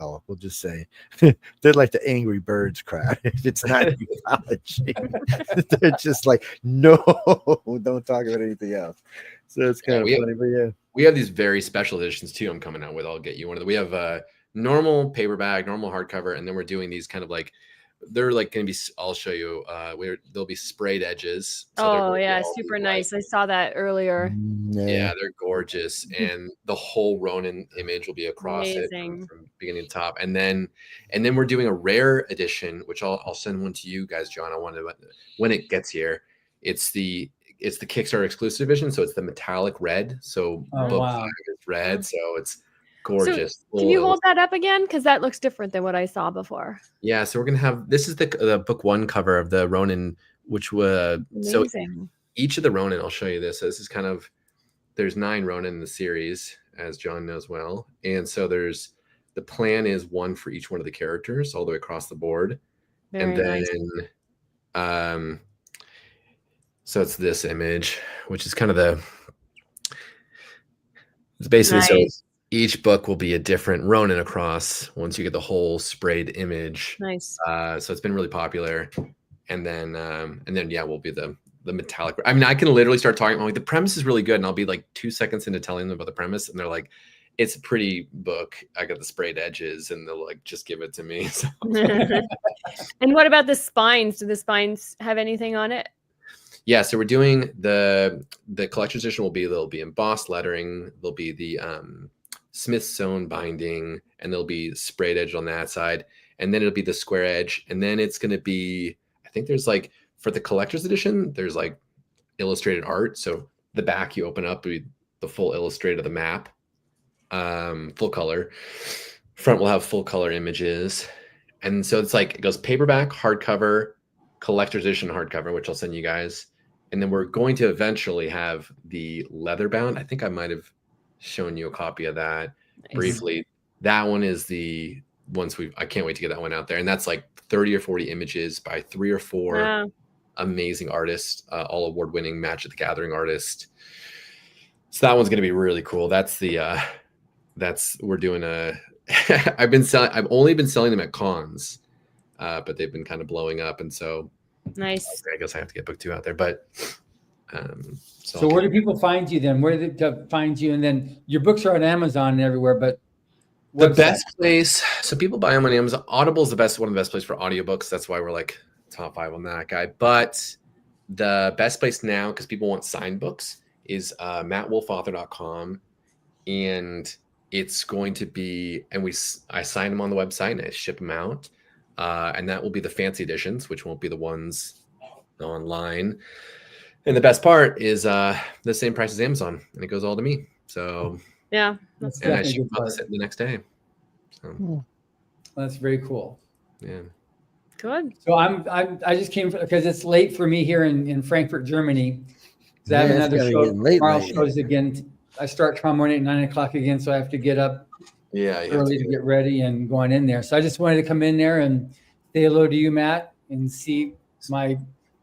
oh, we'll just say they're like the Angry Birds crowd. If it's not ufology, they're just like, no, don't talk about anything else. So it's kind of funny, but yeah. We have these very special editions too. I'm coming out with. I'll get you one of them. We have a normal paperback, normal hardcover, and then we're doing these kind of like, they're like going to be, I'll show you, they'll be sprayed edges. So yeah, super nice. I saw that earlier. Yeah, they're gorgeous. And the whole Ronin image will be across it from beginning to top. And then we're doing a rare edition, which I'll send one to you guys, John. I want to, when it gets here, it's the Kickstarter exclusive edition. So it's the metallic red. So book 5 is red. So it's gorgeous. So can you hold that up again? Because that looks different than what I saw before. Yeah, so we're gonna have, this is the book 1 cover of the Ronin, which was so each of the Ronin. I'll show you this. So this is kind of, there's 9 Ronin in the series, as John knows well, and so the plan is 1 for each one of the characters all the way across the board. Very nice. So it's this image, which is kind of it's basically nice. So each book will be a different Ronin across once you get the whole sprayed image. Nice. So it's been really popular. And then yeah, we'll be the metallic. I mean, I can literally start talking. I'm like, the premise is really good. And I'll be like 2 seconds into telling them about the premise. And they're like, it's a pretty book. I got the sprayed edges, and they'll like, just give it to me. So. And what about the spines? Do the spines have anything on it? Yeah, so we're doing the collector's edition there'll be embossed lettering. There'll be the Smith's sewn binding, and there'll be sprayed edge on that side, and then it'll be the square edge, and then it's going to be, I think there's like, for the collector's edition, there's like illustrated art. So the back you open up, the full illustrated of the map, full color. Front will have full color images, and so it's like, it goes paperback, hardcover, collector's edition hardcover, which I'll send you guys, and then we're going to eventually have the leather bound. I think I might have shown you a copy of that briefly. That one is the ones I can't wait to get that one out there. And that's like 30 or 40 images by 3 or 4 amazing artists, all award-winning Magic the Gathering artists. So that one's going to be really cool. We're doing I've only been selling them at cons, but they've been kind of blowing up. And so nice. I guess I have to get book 2 out there, but so where do people find you then? Where do they find you? And then your books are on Amazon and everywhere, but the best place, so people buy them on Amazon. Audible is one of the best places for audiobooks. That's why we're like top 5 on that guy. But the best place now, because people want signed books, is mattwolfauthor.com. And it's going to be, and I sign them on the website and I ship them out. And that will be the fancy editions, which won't be the ones online. And the best part is the same price as Amazon, and it goes all to me. So yeah, and I ship it the next day. So that's very cool. Yeah, good. So I just came because it's late for me here in Frankfurt, Germany. I have another show tomorrow. Shows again. I start tomorrow morning at 9 o'clock again, so I have to get up early to get ready and going in there. So I just wanted to come in there and say hello to you, Matt, and see my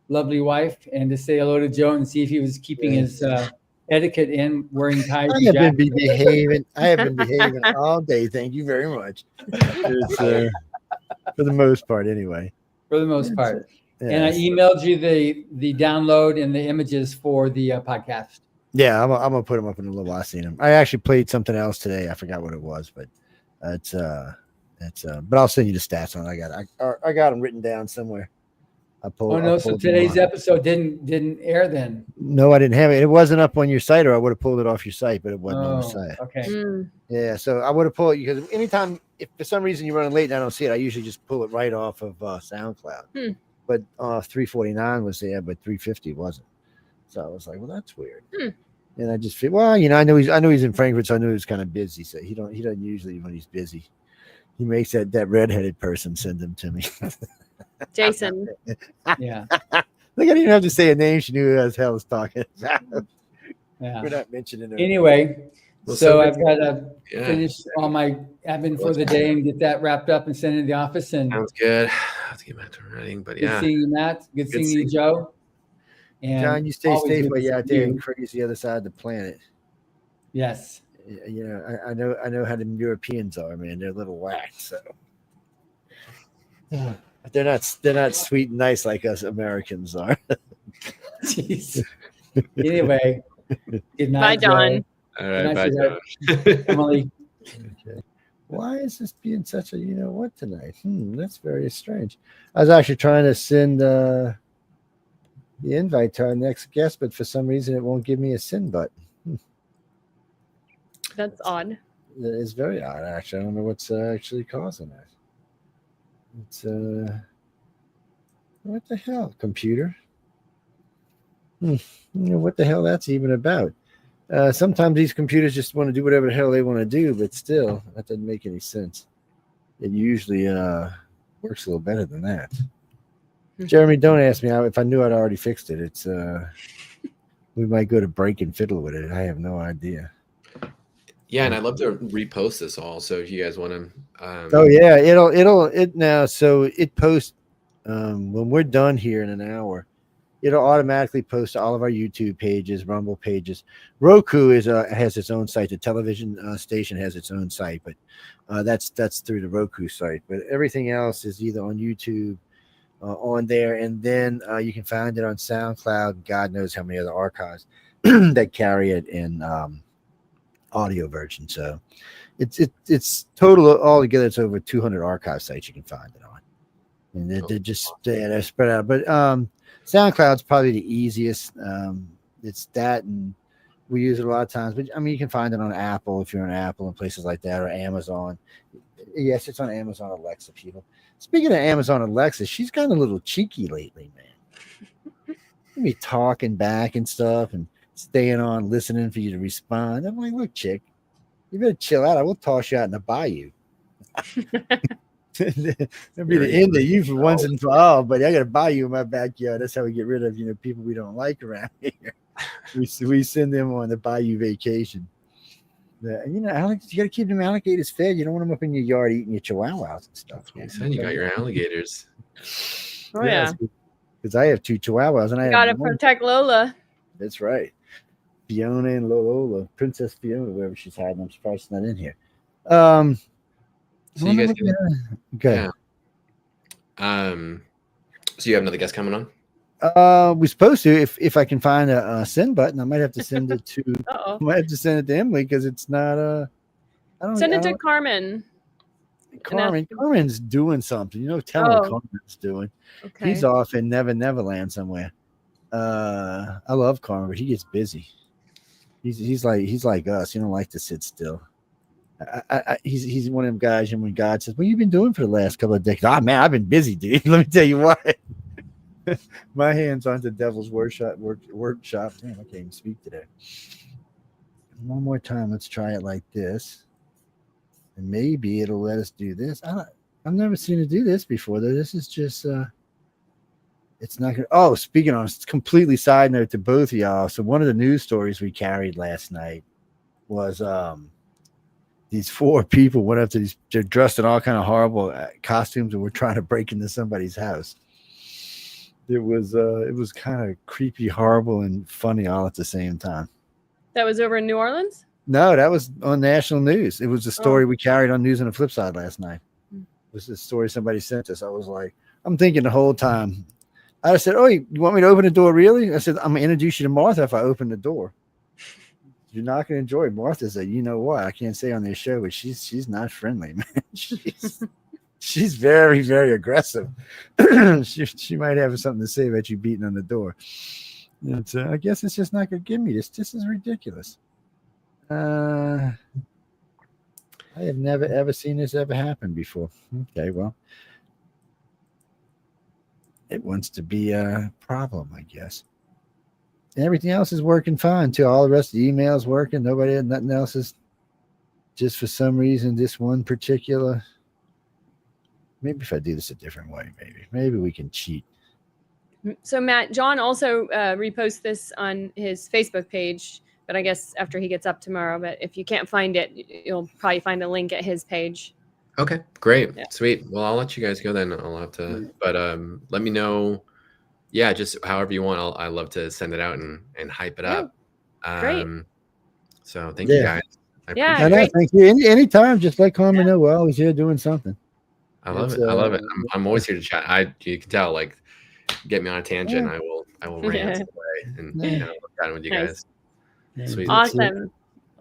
lovely wife, and to say hello to Joe and see if he was keeping his etiquette in, wearing ties. I have been behaving all day. Thank you very much. For the most part, anyway. For the most part. Yes. And I emailed you the download and the images for the podcast. Yeah, I'm gonna put them up in a little while. I seen them. I actually played something else today. I forgot what it was, but but I'll send you the stats on it. I got them written down somewhere. So today's episode didn't air then? No, I didn't have it. It wasn't up on your site, or I would have pulled it off your site, but it wasn't on the site. Okay. Yeah, so I would have pulled it, because anytime, if for some reason you're running late and I don't see it, I usually just pull it right off of SoundCloud. But 349 was there, but 350 wasn't. So I was like, well, that's weird. And I just feel, well, I know he's in Frankfurt, so I knew he was kind of busy. So he doesn't usually, when he's busy, he makes that redheaded person send them to me. Jason. Yeah. Look, I didn't even have to say a name. She knew who as hell was talking. Yeah. We're not mentioning her. Anyway, so I've got to finish all my admin for the day and get that wrapped up and send it to the office. And sounds good. I have to get back to writing, but good seeing you, Matt. Good seeing you, Joe. And John, you stay always safe good while to you're see out there you. and crazy the other side of the planet. Yes. You know, I know how the Europeans are, man. They're a little whack, so they're not sweet and nice like us Americans are. Jeez. Anyway, good night, Bye, Don. Joe. All Good right, night, bye, sweetheart. John. Emily. Okay. Why is this being such a you know what tonight? That's very strange. I was actually trying to send the invite to our next guest, but for some reason it won't give me a send button. That's odd. That is very odd, actually. I don't know what's actually causing that. It's what the hell, computer? You know what the hell that's even about? Sometimes these computers just want to do whatever the hell they want to do, but still, that doesn't make any sense. It usually works a little better than that. Jeremy, don't ask me if I knew I'd already fixed it. It's we might go to break and fiddle with it. I have no idea. Yeah, and I'd love to repost this all. So if you guys want to, Oh yeah, it now. So it posts when we're done here in an hour. It'll automatically post to all of our YouTube pages, Rumble pages. Roku has its own site. The television station has its own site, but that's through the Roku site. But everything else is either on YouTube, on there, and then you can find it on SoundCloud. God knows how many other archives that carry it in audio version. So it's total altogether. It's over 200 archive sites you can find it on, and they're just they're spread out. But SoundCloud's probably the easiest. It's that, and we use it a lot of times. But I mean, you can find it on Apple if you're on Apple and places like that, or Amazon. Yes, it's on Amazon Alexa, people. Speaking of Amazon Alexa, she's gotten a little cheeky lately, man. Me talking back and stuff, and staying on, listening for you to respond. I'm like, look, chick, you better chill out. I will toss you out in the bayou. That'll be the end of you for once and for all. But I got to buy you in my backyard. That's how we get rid of people we don't like around here. We send them on the bayou vacation. And you got to keep them alligators fed. You don't want them up in your yard eating your chihuahuas and stuff. you said you got your alligators. Oh yeah, because I have 2 chihuahuas and I gotta have one. protect Lola. That's right. Fiona and Lola, Princess Fiona, wherever she's hiding. I'm surprised she's not in here. So you guys can, okay. Yeah. So you have another guest coming on? We're supposed to. If I can find a send button, I might have to send it to. I might have to send it to Emily because it's not. I don't Send it to Carmen. Carmen's doing something. Tell her what Carmen's doing. Okay. He's off in Neverland somewhere. I love Carmen, but he gets busy. He's like us. He don't like to sit still. He's one of them guys, and when God says, "What have you been doing for the last couple of decades?" Man, I've been busy, dude. Let me tell you what. My hands on the devil's workshop. Damn, I can't even speak today. One more time. Let's try it like this, and maybe it'll let us do this. I've never seen it do this before, though. This is just. It's not good. Oh, speaking on, it's completely side note to both of y'all. So one of the news stories we carried last night was these 4 people went up to they're dressed in all kind of horrible costumes and were trying to break into somebody's house. It was kind of creepy, horrible, and funny all at the same time. That was over in New Orleans? No, that was on national news. It was a story we carried on News on the Flip Side last night. It was a story somebody sent us. I was like, I'm thinking the whole time. I said, "Oh, you want me to open the door, really?" I said, "I'm gonna introduce you to Martha if I open the door. You're not gonna enjoy it." Martha said, "You know what? I can't say on this show, but she's not friendly, man. She's very, very aggressive. she might have something to say about you beating on the door." I guess it's just not gonna give me this. This is ridiculous. I have never ever seen this ever happen before. Okay, well. It wants to be a problem, I guess. And everything else is working fine too. All the rest of the emails working. Nothing else is just for some reason. This one particular. Maybe if I do this a different way, maybe we can cheat. So Matt, John also reposts this on his Facebook page, but I guess after he gets up tomorrow. But if you can't find it, you'll probably find a link at his page. Okay, great. Yeah. Sweet. Well, I'll let you guys go then. I'll have to, but let me know yeah, just however you want. I love to send it out and hype it up. Great. So thank you guys. I Yeah, appreciate it. Thank you. Anytime, just let Carmen know we're always here doing something. I love it. I love it. I'm always here to chat. You can tell, like, get me on a tangent. I will rant away and chatting with you guys. Sweet. Awesome.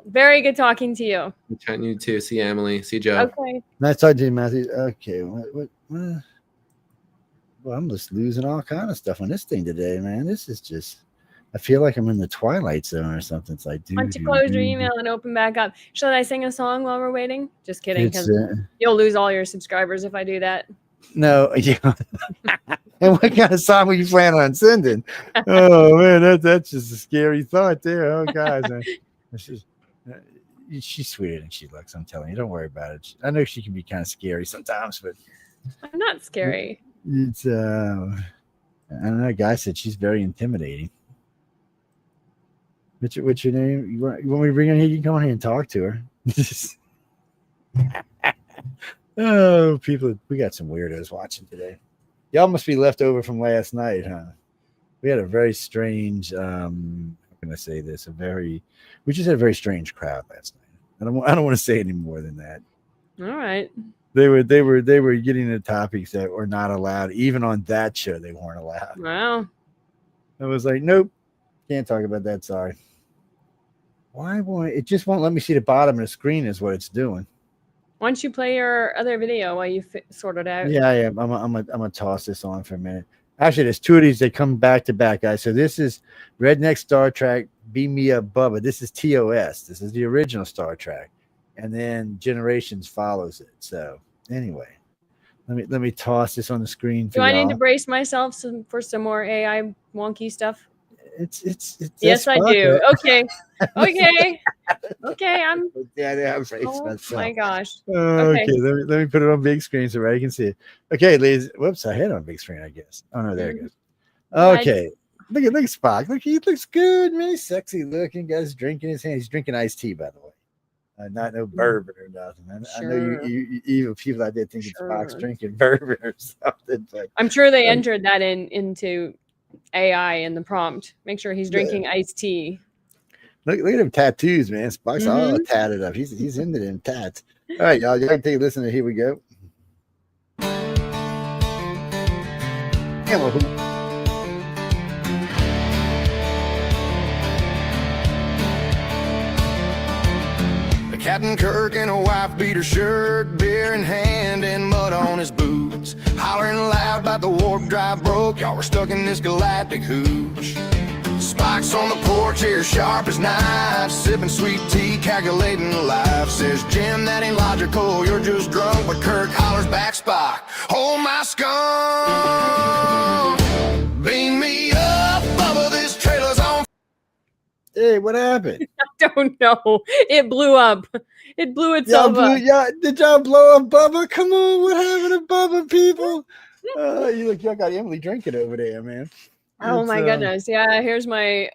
Very good talking to you. Chatting you too. See you, Emily. See you, Joe. Okay. Nice talking to you, Matthew. Okay. What? Well, I'm just losing all kind of stuff on this thing today, man. This is just, I feel like I'm in the Twilight Zone or something. It's like, Why don't you close your email and open back up? Should I sing a song while we're waiting? Just kidding, because you'll lose all your subscribers if I do that. No, yeah. And what kind of song were you planning on sending? Oh man, that's just a scary thought there. Oh guys, she's sweeter than she looks. I'm telling you, don't worry about it. I know she can be kind of scary sometimes, but I'm not scary. It's I don't know. A guy said she's very intimidating. What's your name? You want me to bring her here? You can come on here and talk to her. Oh, people, we got some weirdos watching today. Y'all must be left over from last night, huh? We had a very strange, how can I say this? We just had a very strange crowd last night. I don't want to say any more than that. All right. They were getting into topics that were not allowed. Even on that show, they weren't allowed. Wow. I was like, nope, can't talk about that. Sorry. Why won't it just won't let me see the bottom of the screen is what it's doing. Why don't you play your other video while you sort it out? Yeah, I'm gonna toss this on for a minute. Actually, there's two of these. They come back to back, guys. So this is Redneck Star Trek, Beam Me Up Bubba. This is TOS. This is the original Star Trek, and then Generations follows it. So anyway, let me toss this on the screen. Do I need to brace myself for some more AI wonky stuff? It's yes, I do. Okay. I'm braced oh myself. My gosh. Okay. Let me put it on big screen so everybody can see it. Okay, ladies. Whoops, I had it on big screen, I guess. Oh no, there it goes. Okay. Look at Spock. Look, he looks good, man. He's sexy looking. Guy's drinking his hand. He's drinking iced tea, by the way. Not no bourbon or nothing. I know you evil people out there think it's Spock's drinking bourbon or something. But I'm sure they entered that into AI in the prompt. Make sure he's drinking iced tea. Look at them tattoos, man. Spock's all tatted up. He's into them tats. All right, y'all. You can take a listen to Here We Go. Captain Kirk and a wife beater shirt, beer in hand and mud on his boots, hollering loud about the warp drive broke. Y'all were stuck in this galactic hooch. Spock's on the porch here, sharp as knives, sipping sweet tea, calculating life. Says Jim, that ain't logical, you're just drunk. But Kirk hollers back, Spock, hold my scum, beam me up, Bubba, this trailer's on. Hey, what happened? I don't know. It blew up. It blew itself up. Did y'all blow up Bubba? Come on, what happened to Bubba, people? Y'all got Emily drinking over there, man. Oh my goodness. Yeah, here's my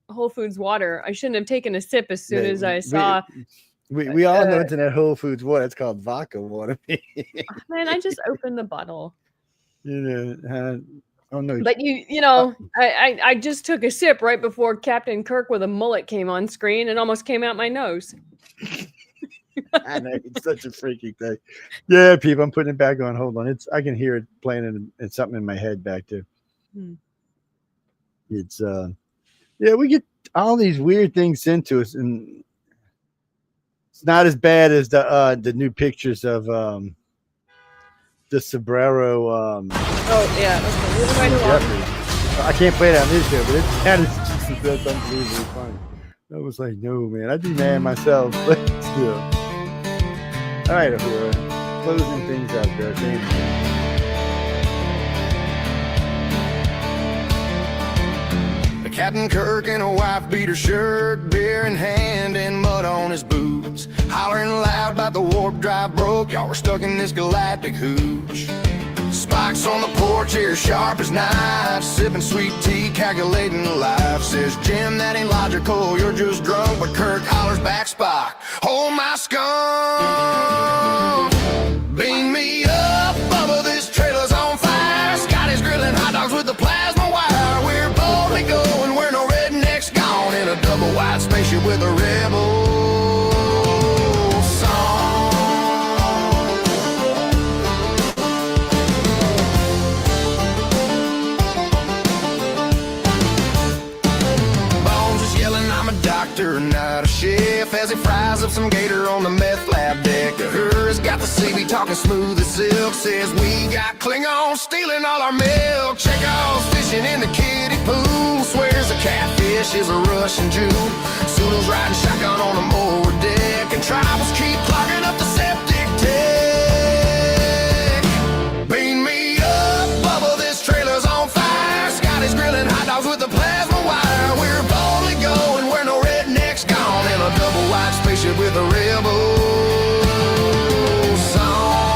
Whole Foods water. I shouldn't have taken a sip as soon as I saw. We all know it's in that Whole Foods water. It's called vodka water. Man, I just opened the bottle. Oh no! But I just took a sip right before Captain Kirk with a mullet came on screen and almost came out my nose. I know, it's such a freaky thing. Yeah, people, I'm putting it back on. Hold on, I can hear it playing and something in my head back there. It's we get all these weird things sent to us, and it's not as bad as the new pictures of the Sombrero. Oh yeah, okay. I can't play it on this show, but that's unbelievably funny. I was like, no, man, I'd be mad myself, but still. All right, Ahura, closing things up there. Captain Kirk in a wife beater shirt, beer in hand and mud on his boots, hollering loud about the warp drive broke. Y'all were stuck in this galactic hooch. Spock's on the porch here, sharp as knives, sipping sweet tea, calculating life. Says Jim, that ain't logical, you're just drunk. But Kirk hollers back, Spock, hold my scum, beam me up, Bubba, this trailer's on fire. Scotty's grilling hot dogs with the plasma spaceship with a rebel song. Bones is yelling, I'm a doctor, not a chef, as he fries up some gator on the meth lab deck. The Hur's got the CB talking smooth as silk, says we got Klingons stealing all our milk. Chekhov's fishing in the kiddie pool, swears a catfish is a Russian Jew. Suno's riding shotgun on the moor deck, and tribals keep clogging up the septic tank. Beam me up, Bubba, this trailer's on fire. Scotty's grilling hot dogs with the plasma wire. We're boldly going where no redneck's gone, in a double wide spaceship with a rebel song.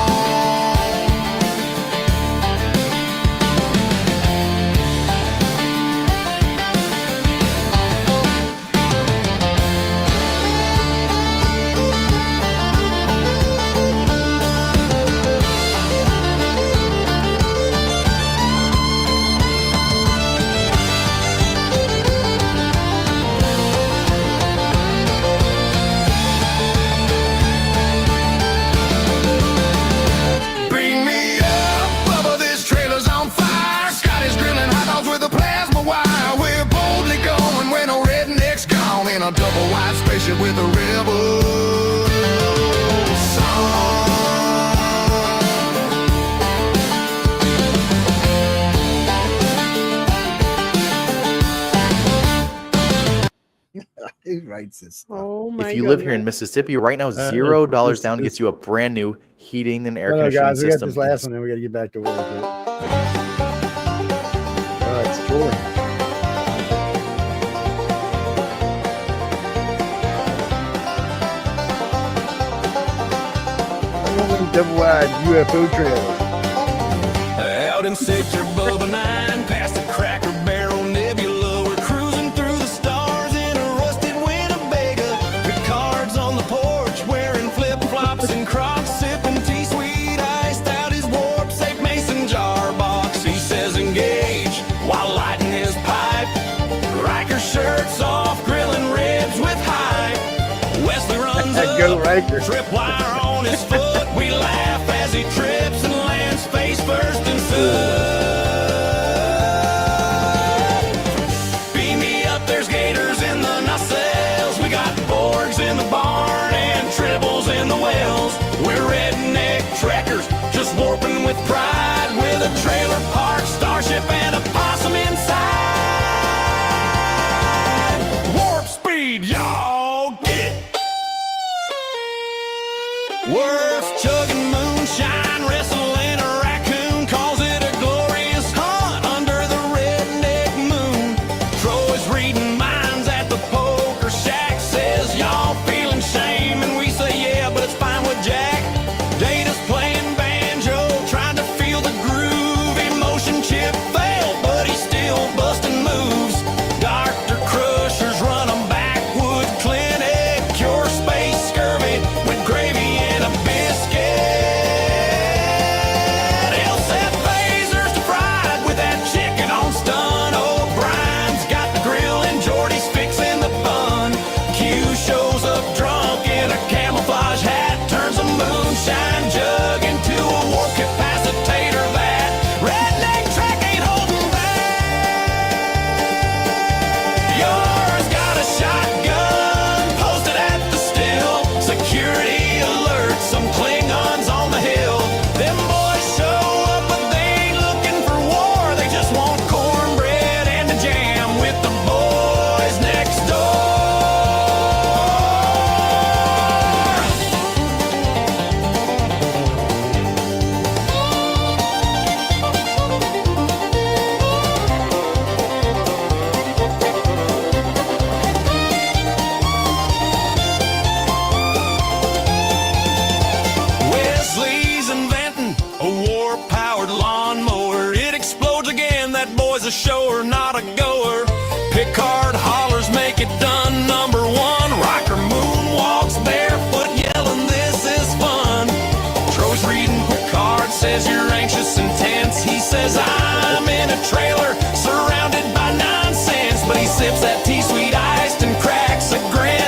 Bring me up, Bubba, this trailer's on fire. Scotty's grilling hot dogs with a plasma wire. We're boldly going where no redneck's gone, in a double wide spaceship with a rebel song. Who writes this? Oh my If you live here in goodness. Mississippi right now, $0 down gets you a brand new heating and air Oh, no, conditioning guys, we got system. this last one, then we got to get back to work. Oh, it's Jordan. Double wide UFO trailers. Out in Sector Bubba 9, past the Cracker Barrel Nebula, we're cruising through the stars in a rusted Winnebago. Picard's on the porch wearing flip-flops and Crocs, sipping tea sweet iced out his warp safe mason jar box. He says engage while lighting his pipe. Riker shirts off, grilling ribs with hype. Wesley runs up, Go Riker. tripwire on his foot. We laugh as he trips and lands face first and beam me up, there's gators in the nacelles. We got Borgs in the barn and tribbles in the wells. We're redneck trekkers, just warping with pride, with a trailer park, starship, and a possum inside. Warp speed, y'all get it. Worth chugging moonshine, wrestling a raccoon, calls it a glorious hunt under the redneck moon. Troy's reading minds at the poker shack, says y'all feeling shame, and we say yeah, but it's fine with Jack. Data's playing banjo, trying to feel the groove. Emotion chip failed, but he's still busting moves. Dr. Crusher's run a backwood clinic, cure space scurvy with gravy and a biscuit. He'll set phasers to fried with that chicken on stun. O'Brien's got the grill and Jordy's fixing the bun. Q shows up drunk in a camouflage hat, turns a moonshine jug into a warp capacitator vat. Redneck track ain't holding back. Yours got a shotgun posted at the still. Security alert, some Klingons on the hill. Them boys show up, but they ain't looking for war. They just want cornbread and a jam with the boys next door. Wesley's inventing a war-powered lawnmower. It explodes again, that boy's a shower, not a goer. Picard hollers, make it done, number one. Riker moonwalks barefoot, yelling, this is fun. Troy's reading Picard, says you're anxious and tense. He says I'm in a trailer, surrounded by nonsense. But he sips that tea sweet iced and cracks a grin.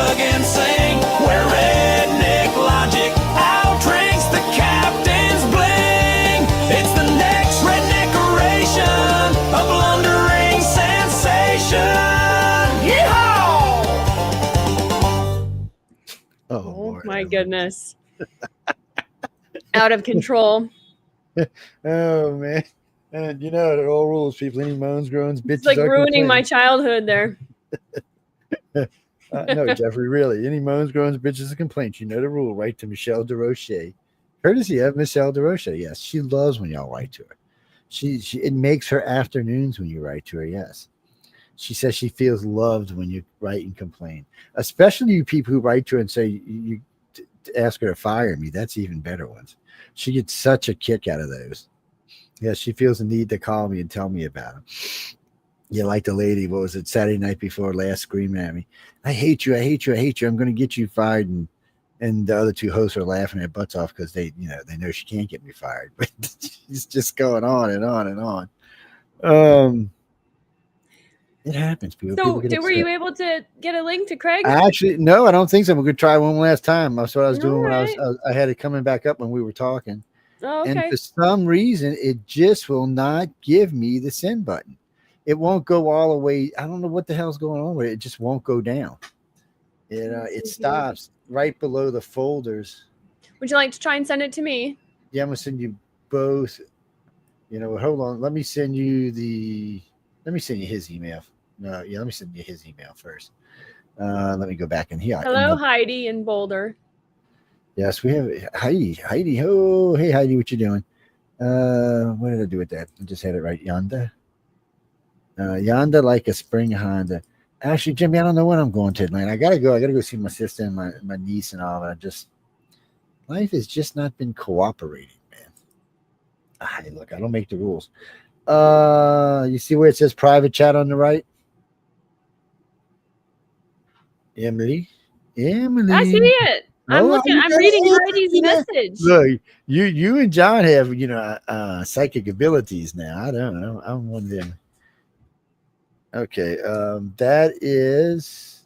chug and sing, where redneck logic outdrinks the captain's bling. It's the next redneckeration, a blundering sensation. Yeehaw! Oh, Oh Lord. my goodness. Out of control. Oh man. And you know the old rules, people. Any moans, groans, bitches. It's like or ruining my complaints. childhood there. No, Jeffrey, really. Any moans, groans, bitches, or complaints. You know the rule. Write to Michelle DeRoche. Courtesy of Michelle DeRoche. Yes, she loves when y'all write to her. It makes her afternoons when you write to her. Yes. She says she feels loved when you write and complain, especially you people who write to her and say you ask her to fire me. That's even better ones. She gets such a kick out of those. Yeah, she feels the need to call me and tell me about them. Yeah, like the lady, what was it, Saturday night before last, screaming at me, I hate you, I hate you, I hate you. I'm going to get you fired. And the other two hosts are laughing their butts off because they know she can't get me fired. But she's just going on and on and on. It happens. People So, get were you upset. able to get a link to Craig? Actually, no, I don't think so. We're going to try one last time. That's what I was doing when Alright. I had it coming back up when we were talking. Oh, And okay. for some reason, it just will not give me the send button. It won't go all the way. I don't know what the hell's going on with it. It just won't go down. It stops right below the folders. Would you like to try and send it to me? Yeah, I'm gonna send you both. Hold on. Let me send you his email. No, yeah, let me send you his email first. Let me go back in here. Hello, Heidi in Boulder. Yes, we have Heidi. Oh, hey Heidi, what you doing? What did I do with that? I just had it right yonder. Yonder like a spring Honda. Actually, Jimmy, I don't know when I'm going to Atlanta. I gotta go see my sister and my niece and all. But life has just not been cooperating, man. Hey, look, I don't make the rules. You see where it says private chat on the right? Emily. I see it. I'm looking. I'm reading Heidi's message. Look, you and John have psychic abilities now. I don't know. I'm one of them. Okay, that is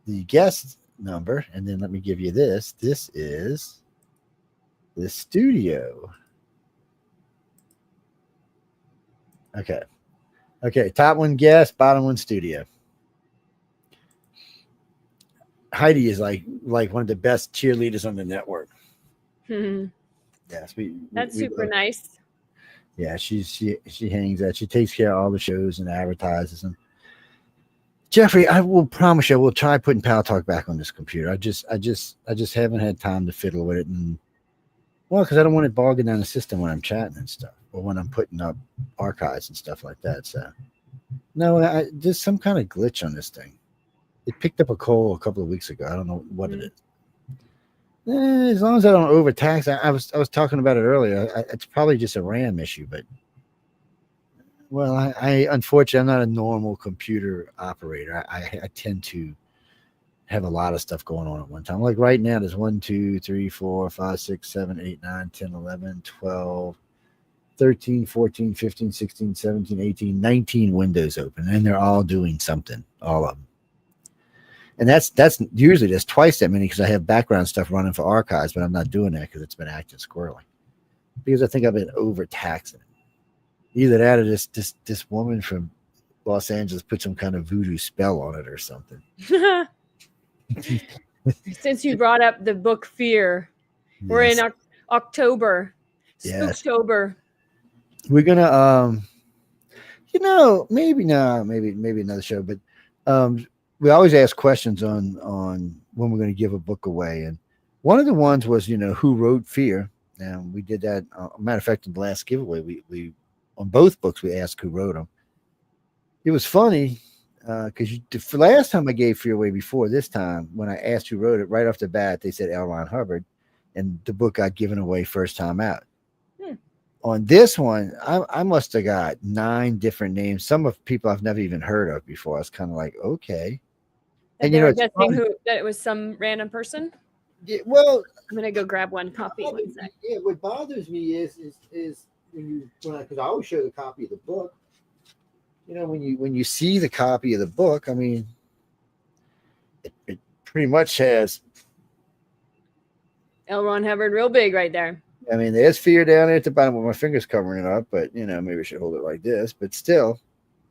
the guest number, and then let me give you this. This is the studio. Okay. Top one guest, bottom one studio. Heidi is like one of the best cheerleaders on the network. Yes, That's super nice. Yeah, she hangs out. She takes care of all the shows and advertises them. Jeffrey, I will promise you, I will try putting Pal Talk back on this computer. I just haven't had time to fiddle with it, and because I don't want it bogging down the system when I'm chatting and stuff, or when I'm putting up archives and stuff like that. So, no, there's some kind of glitch on this thing. It picked up a cold a couple of weeks ago. I don't know what it is. As long as I don't overtax, I was talking about it earlier. It's probably just a RAM issue, but I unfortunately I'm not a normal computer operator. I tend to have a lot of stuff going on at one time. Like right now, there's 1, 2, 3, 4, 5, 6, 7, 8, 9, 10, 11, 12, 13, 14, 15, 16, 17, 18, 19 windows open, and they're all doing something, all of them. And that's usually there's twice that many because I have background stuff running for archives, but I'm not doing that because it's been acting squirrely. Because I think I've been overtaxing it. Either that or this woman from Los Angeles put some kind of voodoo spell on it or something. Since you brought up the book Fear, we're in October. Yes. Spooktober. We're gonna maybe another show, but we always ask questions on when we're going to give a book away, and one of the ones was who wrote Fear, and we did that. Matter of fact, in the last giveaway, we on both books we asked who wrote them. It was funny because the last time I gave Fear away before this time, when I asked who wrote it, right off the bat they said L. Ron Hubbard, and the book got given away first time out. On this one, I must have got 9 different names. Some of people I've never even heard of before. I was kind of like, okay. And they were guessing that it was some random person? Yeah, well, I'm going to go grab one copy. One sec. Yeah, what bothers me is because I always show the copy of the book. When you see the copy of the book, I mean, pretty much has. L. Ron Hubbard, real big right there. I mean, there's fear down there at the bottom with my fingers covering it up, but maybe I should hold it like this. But still,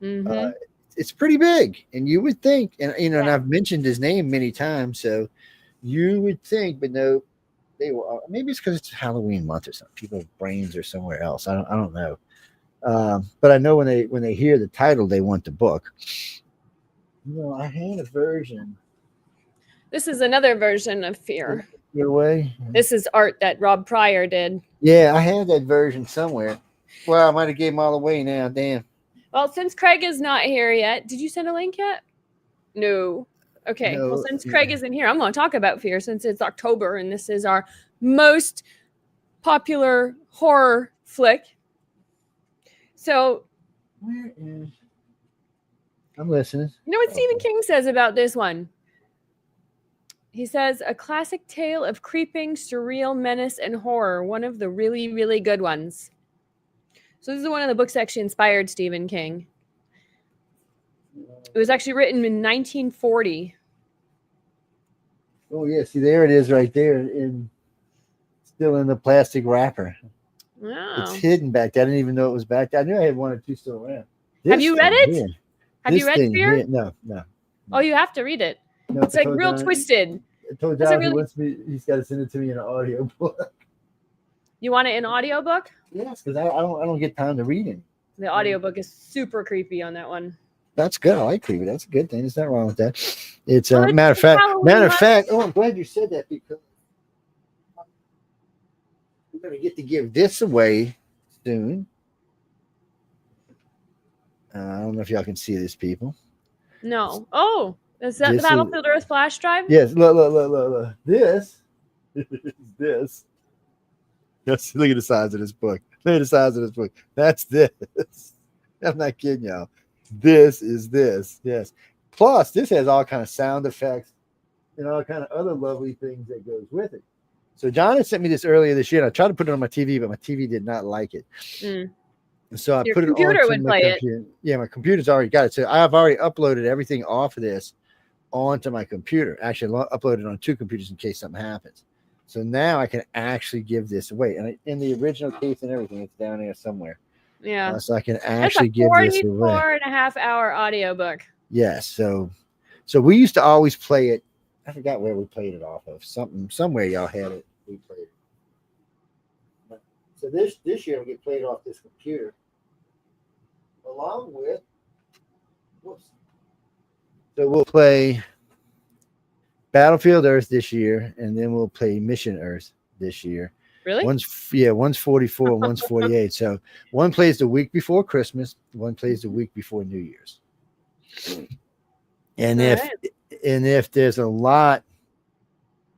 it's pretty big. And you would think, and and I've mentioned his name many times, so you would think, but no, they will. Maybe it's because it's Halloween month or something. People's brains are somewhere else. I don't know. But I know when they hear the title, they want the book. I had a version. This is another version of Fear. Your way. This is art that Rob Pryor did. Yeah, I had that version somewhere. Well, I might have gave them all away now. Damn. Well, since Craig is not here yet, did you send a link yet? No. Okay. No, well, since Craig isn't here, I'm going to talk about Fear since it's October and this is our most popular horror flick. So, where is? I'm listening. You know what Stephen King says about this one? He says, a classic tale of creeping, surreal menace and horror. One of the really, really good ones. So this is one of the books that actually inspired Stephen King. It was actually written in 1940. Oh, yeah. See, there it is right there. Still in the plastic wrapper. Wow. It's hidden back there. I didn't even know it was back there. I knew I had one or two still around. Have you read it? Have you read Fear? No. Oh, you have to read it. No, it's like real twisted. I told John he's got to send it to me in an audio book. You want it in audiobook? Yes, because I don't get time to read it. The audiobook is super creepy on that one. That's good. I like creepy. That's a good thing. There's nothing wrong with that. It's a matter of fact. Oh, I'm glad you said that because we're going to get to give this away soon. I don't know if y'all can see this, people. No. Oh, is that the Battlefield Earth flash drive? Yes. Look. This is this. Yes, look at the size of this book. Look at the size of this book. That's this. I'm not kidding y'all. This is this. Yes. Plus, this has all kind of sound effects and all kind of other lovely things that goes with it. So John had sent me this earlier this year. And I tried to put it on my TV, but my TV did not like it. And so I put it on my computer. Yeah, my computer's already got it. So I've already uploaded everything off of this onto my computer. Actually, uploaded on 2 computers in case something happens. So now I can actually give this away. And in the original case and everything, it's down there somewhere. Yeah. So I can actually give this away. 44.5-hour audiobook. Yes. So we used to always play it. I forgot where we played it off of. Somewhere y'all had it. We played it. So this year we get played off this computer. Along with so we'll play Battlefield Earth this year, and then we'll play Mission Earth this year. Really? One's 44 and one's 48. So one plays the week before Christmas, one plays the week before New Year's. And if there's a lot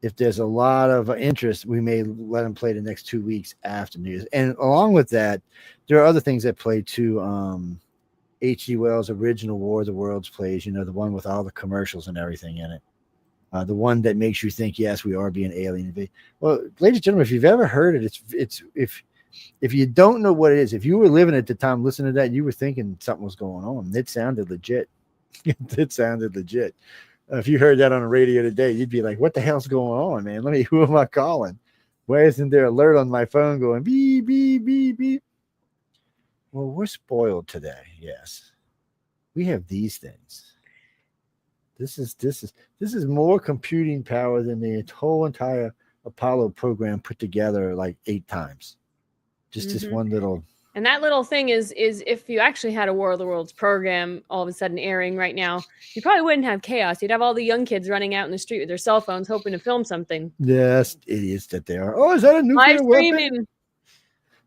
of interest, we may let them play the next 2 weeks after New Year's. And along with that, there are other things that play too. H.G. Wells' original War of the Worlds plays, the one with all the commercials and everything in it. The one that makes you think, yes, we are being alienated. Well, ladies and gentlemen, if you've ever heard it, it's if you don't know what it is, if you were living at the time listening to that, you were thinking something was going on. It sounded legit. It sounded legit. If you heard that on the radio today, you'd be like, what the hell's going on, man? Who am I calling? Why isn't there alert on my phone going beep, beep, beep, beep? Well, we're spoiled today. Yes. We have these things. This is more computing power than the whole entire Apollo program put together like 8 times. Just this one little. And that little thing is if you actually had a War of the Worlds program all of a sudden airing right now, you probably wouldn't have chaos. You'd have all the young kids running out in the street with their cell phones hoping to film something. Yes, idiots that they are. Oh, is that a nuclear weapon?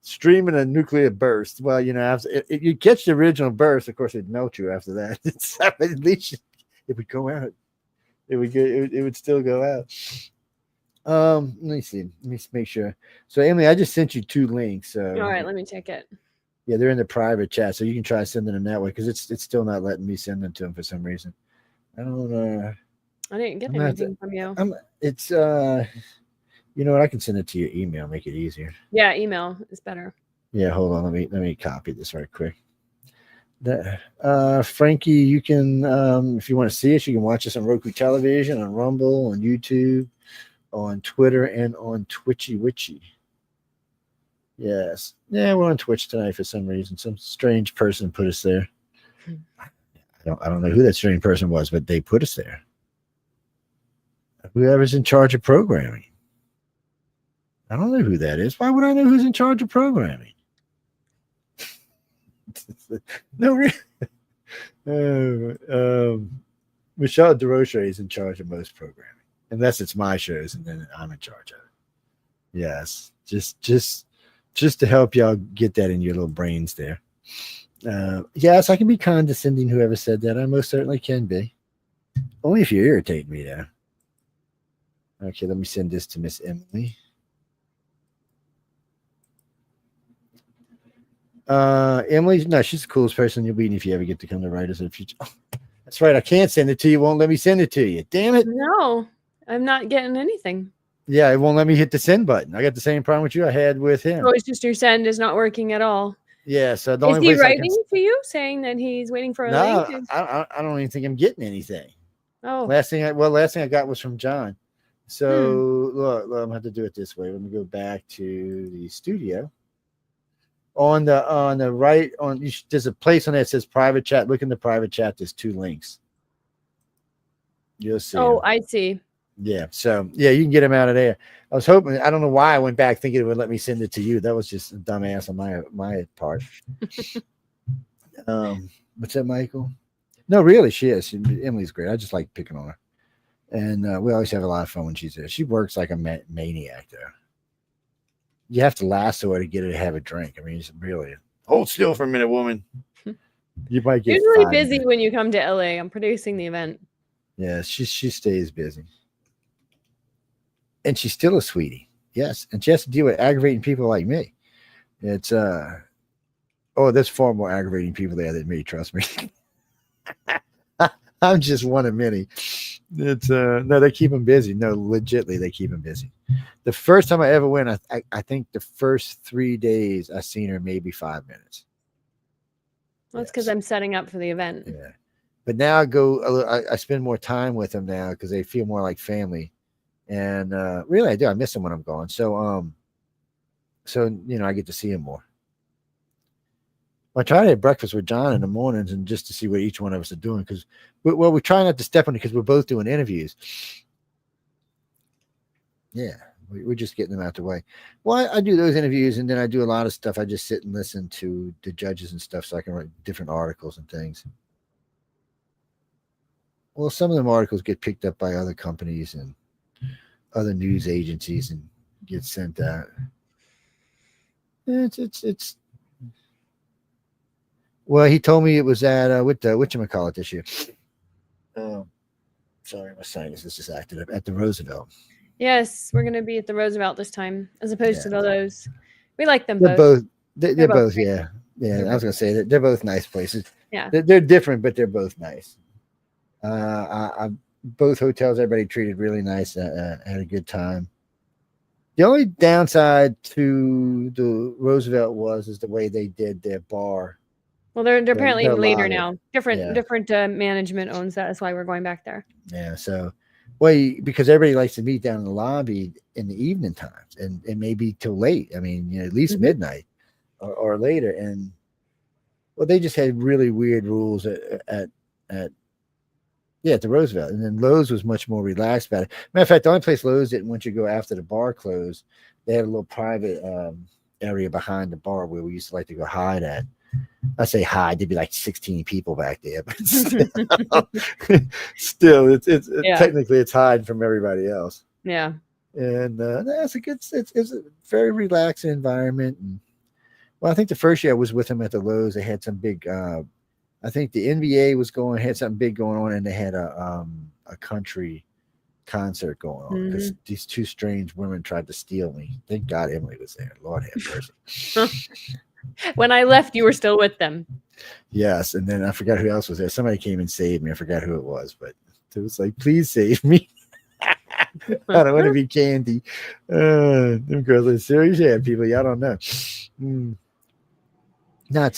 Streaming a nuclear burst. Well, if you catch the original burst, of course, it'd melt you after that. At least it would go out. It would still go out. Let me see. Let me make sure. So, Emily, I just sent you 2 links. All right, let me check it. Yeah, they're in the private chat, so you can try sending them that way because it's still not letting me send them to them for some reason. I didn't get anything from you. It's you know what? I can send it to your email, make it easier. Yeah, email is better. Yeah, hold on. Let me copy this right quick. Frankie, you can, if you want to see us, you can watch us on Roku Television, on Rumble, on YouTube, on Twitter, and on Twitchy Witchy. Yes. Yeah, we're on Twitch tonight for some reason. Some strange person put us there. I don't know who that strange person was, but they put us there. Whoever's in charge of programming. I don't know who that is. Why would I know who's in charge of programming? No, really. Michelle DeRoche is in charge of most programming, unless it's my shows, and then I'm in charge of it. Yes, just to help y'all get that in your little brains there. Yes, I can be condescending. Whoever said that, I most certainly can be. Only if you irritate me, though. Okay, let me send this to Miss Emily. Emily, no, she's the coolest person you'll meet if you ever get to come to Writers in the future. Oh, that's right. I can't send it to you. Won't let me send it to you. Damn it. No, I'm not getting anything. Yeah, it won't let me hit the send button. I got the same problem with you I had with him. Oh, it's just your send is not working at all. Yeah, so the Is only he place writing to you saying that he's waiting for a no, link? I don't even think I'm getting anything. Oh, Last thing I got was from John. So look, I'm gonna have to do it this way. Let me go back to the studio. On the right, there's a place on there that says private chat. Look in the private chat. There's 2 links. You'll see. Oh, them. I see. Yeah. So yeah, you can get them out of there. I was hoping. I don't know why I went back thinking it would let me send it to you. That was just a dumbass on my part. What's that, Michael? No, really, she is. Emily's great. I just like picking on her, and we always have a lot of fun when she's there. She works like a maniac there. You have to lasso her to get her to have a drink. I mean, it's really hold still for a minute, woman. You might get usually busy when you come to LA. I'm producing the event. Yeah, she stays busy. And she's still a sweetie. Yes. And she has to deal with aggravating people like me. It's there's far more aggravating people there than me, trust me. I'm just one of many. It's no, they keep them busy. No, legitly, they keep them busy. The first time I ever went, I think the first 3 days I seen her maybe 5 minutes. Well, that's because I'm setting up for the event. Yeah, but now I spend more time with them now because they feel more like family, and really I do. I miss them when I'm gone. So I get to see them more. I try to have breakfast with John in the mornings and just to see what each one of us are doing because we try not to step on it because we're both doing interviews. Yeah, we're just getting them out the way. Well, I do those interviews and then I do a lot of stuff. I just sit and listen to the judges and stuff so I can write different articles and things. Well, some of them articles get picked up by other companies and other news agencies and get sent out. It's well, he told me it was at with whatchamacallit this year. Sorry, my sinus is just acted up at the Roosevelt. Yes, we're going to be at the Roosevelt this time, as opposed to those. We like them They're both. They're both, yeah. I was going to say that they're both nice places. Yeah, they're different, but they're both nice. Both hotels, everybody treated really nice. Had a good time. The only downside to the Roosevelt is the way they did their bar. Well, they're apparently later now. Different management owns that. That's why we're going back there. Yeah. So, because everybody likes to meet down in the lobby in the evening times, and it may be till late. I mean, at least midnight or later. And they just had really weird rules at the Roosevelt, and then Lowe's was much more relaxed about it. Matter of fact, the only place Lowe's didn't want you to go after the bar closed. They had a little private area behind the bar where we used to like to go hide at. I say hide, there'd be like 16 people back there, but still it's technically it's hiding from everybody else. Yeah. And that's it's a very relaxing environment. And I think the first year I was with them at the Lowe's, they had some big I think the NBA had something big going on, and they had a country concert going on because these 2 strange women tried to steal me. Thank God Emily was there. Lord have mercy. When I left, you were still with them. Yes, and then I forgot who else was there. Somebody came and saved me. I forgot who it was, but it was like, please save me. I don't want to be Candy. Them girls are serious. Yeah, people, y'all don't know. No,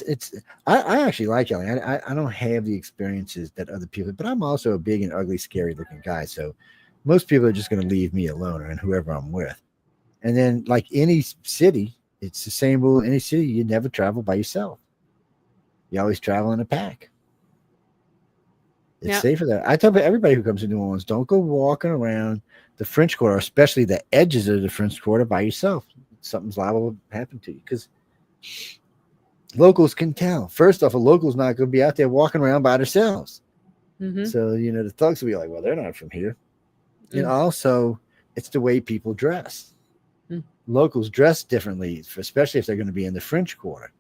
I actually like yelling. I don't have the experiences that other people, but I'm also a big and ugly, scary looking guy. So most people are just going to leave me alone and whoever I'm with. And then, like any city, it's the same rule. In any city, you never travel by yourself. You always travel in a pack. It's safer that. I tell everybody who comes to New Orleans, don't go walking around the French Quarter, especially the edges of the French Quarter, by yourself. Something's liable to happen to you because locals can tell. First off, a local's not going to be out there walking around by themselves. Mm-hmm. So, the thugs will be like, well, they're not from here. And also, it's the way people dress. Locals dress differently, especially if they're going to be in the French Quarter.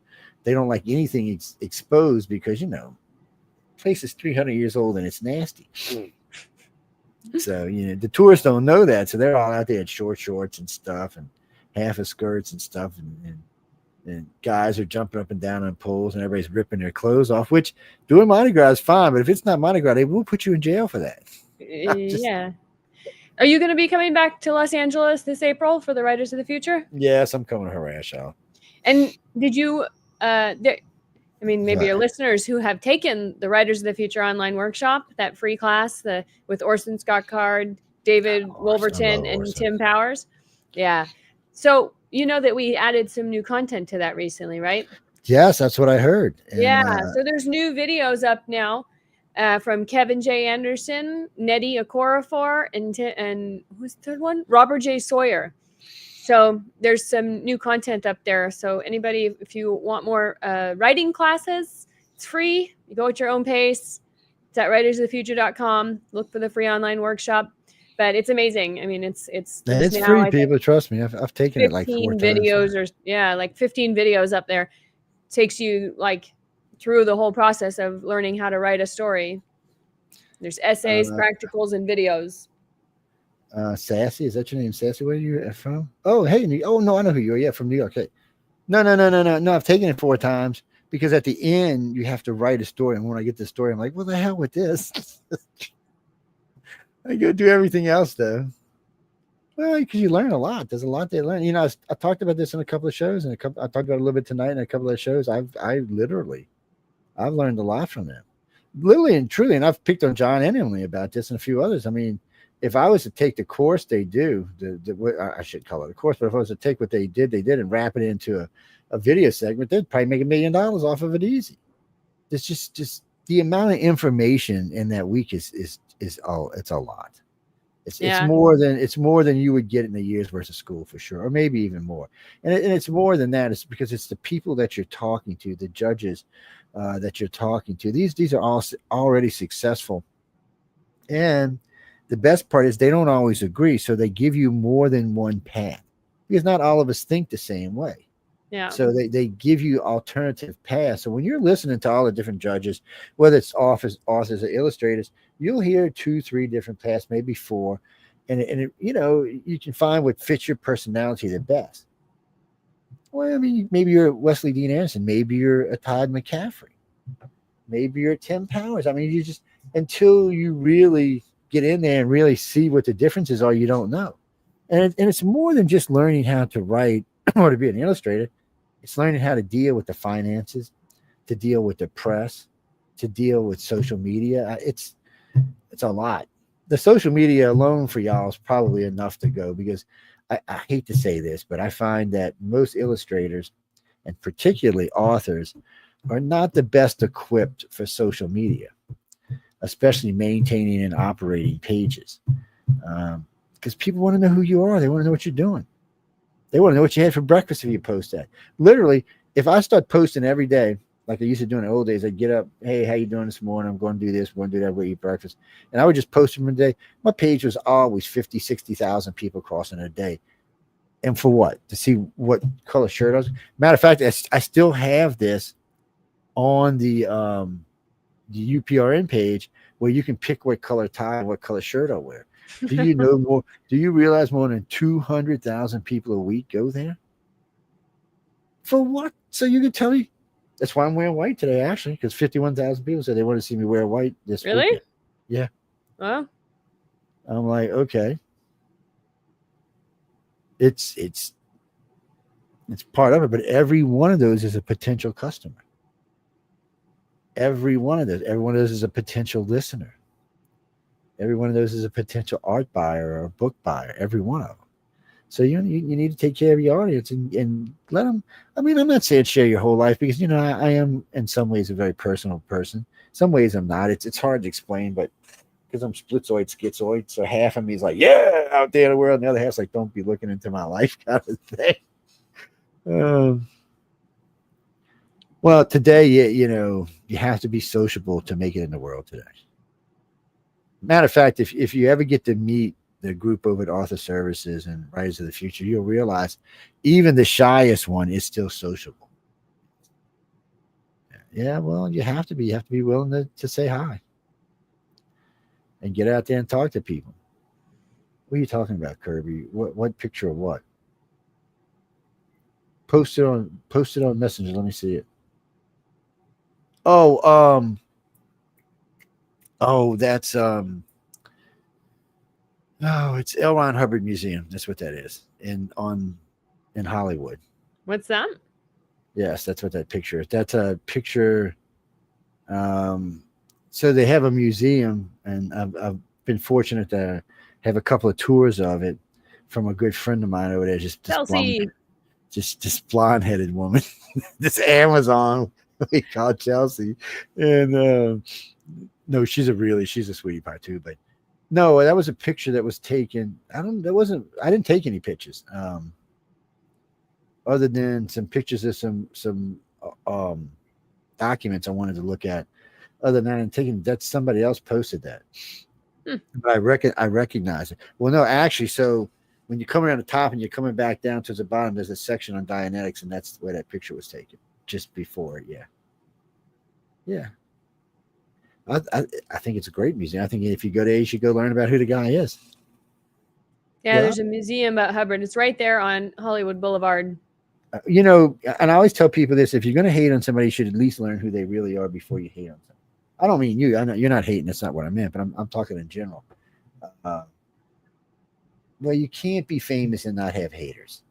They don't like anything exposed because, the place is 300 years old and it's nasty. So, the tourists don't know that. So they're all out there in short shorts and stuff and half of skirts and stuff. And guys are jumping up and down on poles and everybody's ripping their clothes off, which doing Mardi Gras is fine. But if it's not Mardi Gras, they will put you in jail for that. Yeah. Are you going to be coming back to Los Angeles this April for the Writers of the Future? Yes, I'm coming to harass y'all. And did you, maybe your listeners who have taken the Writers of the Future online workshop, that free class, with Orson Scott Card, David Wolverton, and Tim Powers. Yeah. So you know that we added some new content to that recently, right? Yes, that's what I heard. And, so there's new videos up now from Kevin J. Anderson, Nnedi Okorafor, and who's the third one? Robert J. Sawyer. So there's some new content up there. So anybody, if you want more writing classes, it's free. You go at your own pace. It's at writersofthefuture.com. Look for the free online workshop. But it's amazing. I mean, it's free, people. Trust me, I've taken it like 4 videos times. like 15 videos up there. Takes you like through the whole process of learning how to write a story. There's essays, practicals, and videos. Sassy, is that your name? Sassy, where are you from? Oh, hey, no, I know who you are. Yeah, from New York. Hey, no. I've taken it 4 times because at the end you have to write a story, and when I get the story, I'm like, what the hell with this? I go do everything else though. Well, because you learn a lot. There's a lot they learn. I talked about this in a couple of shows, and I talked about it a little bit tonight in a couple of shows. I've learned a lot from them, literally and truly. And I've picked on John and Emily about this and a few others. I mean, if I was to take the course they do, I should call it a course, but if I was to take what they did and wrap it into a video segment, they'd probably make $1 million off of it easy. It's just the amount of information in that week is it's a lot. It's more than you would get in a year's worth of school for sure, or maybe even more. And it's more than that. It's because it's the people that you're talking to, the judges that you're talking to. These are all already successful, and the best part is they don't always agree, so they give you more than one path because not all of us think the same way. Yeah. So they give you alternative paths. So when you're listening to all the different judges, whether it's authors or illustrators, you'll hear 2, 3 different paths, maybe 4, and you can find what fits your personality the best. Well, I mean, maybe you're Wesley Dean Anderson, maybe you're a Todd McCaffrey, maybe you're Tim Powers. I mean, you just until you really get in there and really see what the differences are, you don't know. And it's more than just learning how to write or to be an illustrator. It's learning how to deal with the finances, to deal with the press, to deal with social media. It's a lot. The social media alone for y'all is probably enough to go because I hate to say this, but I find that most illustrators and particularly authors are not the best equipped for social media, especially maintaining and operating pages. Because people want to know who you are. They want to know what you're doing. They want to know what you had for breakfast if you post that. Literally, if I start posting every day, like I used to do in the old days, I'd get up, hey, how you doing this morning? I'm going to do this. I'm going to do that. We'll eat breakfast. And I would just post them a day. My page was always 50, 60,000 people crossing a day. And for what? To see what color shirt I was. Matter of fact, I still have this on the UPRN page where you can pick what color tie and what color shirt I'll wear. Do you know more? Do you realize more than 200,000 people a week go there? For what? So you can tell me. That's why I'm wearing white today, actually, because 51,000 people said they want to see me wear white this week. Really? Yeah. Well, I'm like, okay. It's part of it, but every one of those is a potential customer. every one of those is a potential listener. Every one of those is a potential art buyer or a book buyer. Every one of them. So you need to take care of your audience and let them. I mean, I'm not saying share your whole life because I am in some ways a very personal person. Some ways I'm not. It's hard to explain, but because I'm splitzoid, schizoid, so half of me is like, yeah, out there in the world, and the other half's like, don't be looking into my life kind of thing. Well, today, you have to be sociable to make it in the world today. Matter of fact, if you ever get to meet the group over at Author Services and Writers of the Future, you'll realize even the shyest one is still sociable. Yeah, well, you have to be willing to say hi and get out there and talk to people. What are you talking about, Kirby? What picture of what? Post it on Messenger. Let me see it. Oh, that's it's L. Ron Hubbard Museum. That's what that is in Hollywood. What's that? Yes, that's what that picture is. That's a picture. So they have a museum, and I've been fortunate to have a couple of tours of it from a good friend of mine over there. Just Chelsea. Just blonde-headed woman. This Amazon we call Chelsea, and no, she's a sweetie pie too. But no, that was a picture that was taken. I didn't take any pictures. Other than some pictures of some documents I wanted to look at. Other than that, that's somebody else posted that. But I recognize it. Well, no, actually, so when you come around the top and you're coming back down towards the bottom, there's a section on Dianetics, and that's where that picture was taken just before it. Yeah. I think it's a great museum. I think if you go there, you should go learn about who the guy is. Yeah, there's a museum about Hubbard. It's right there on Hollywood Boulevard. And I always tell people this: if you're going to hate on somebody, you should at least learn who they really are before you hate on them. I don't mean you. I know you're not hating. That's not what I meant. But I'm talking in general. Well, you can't be famous and not have haters.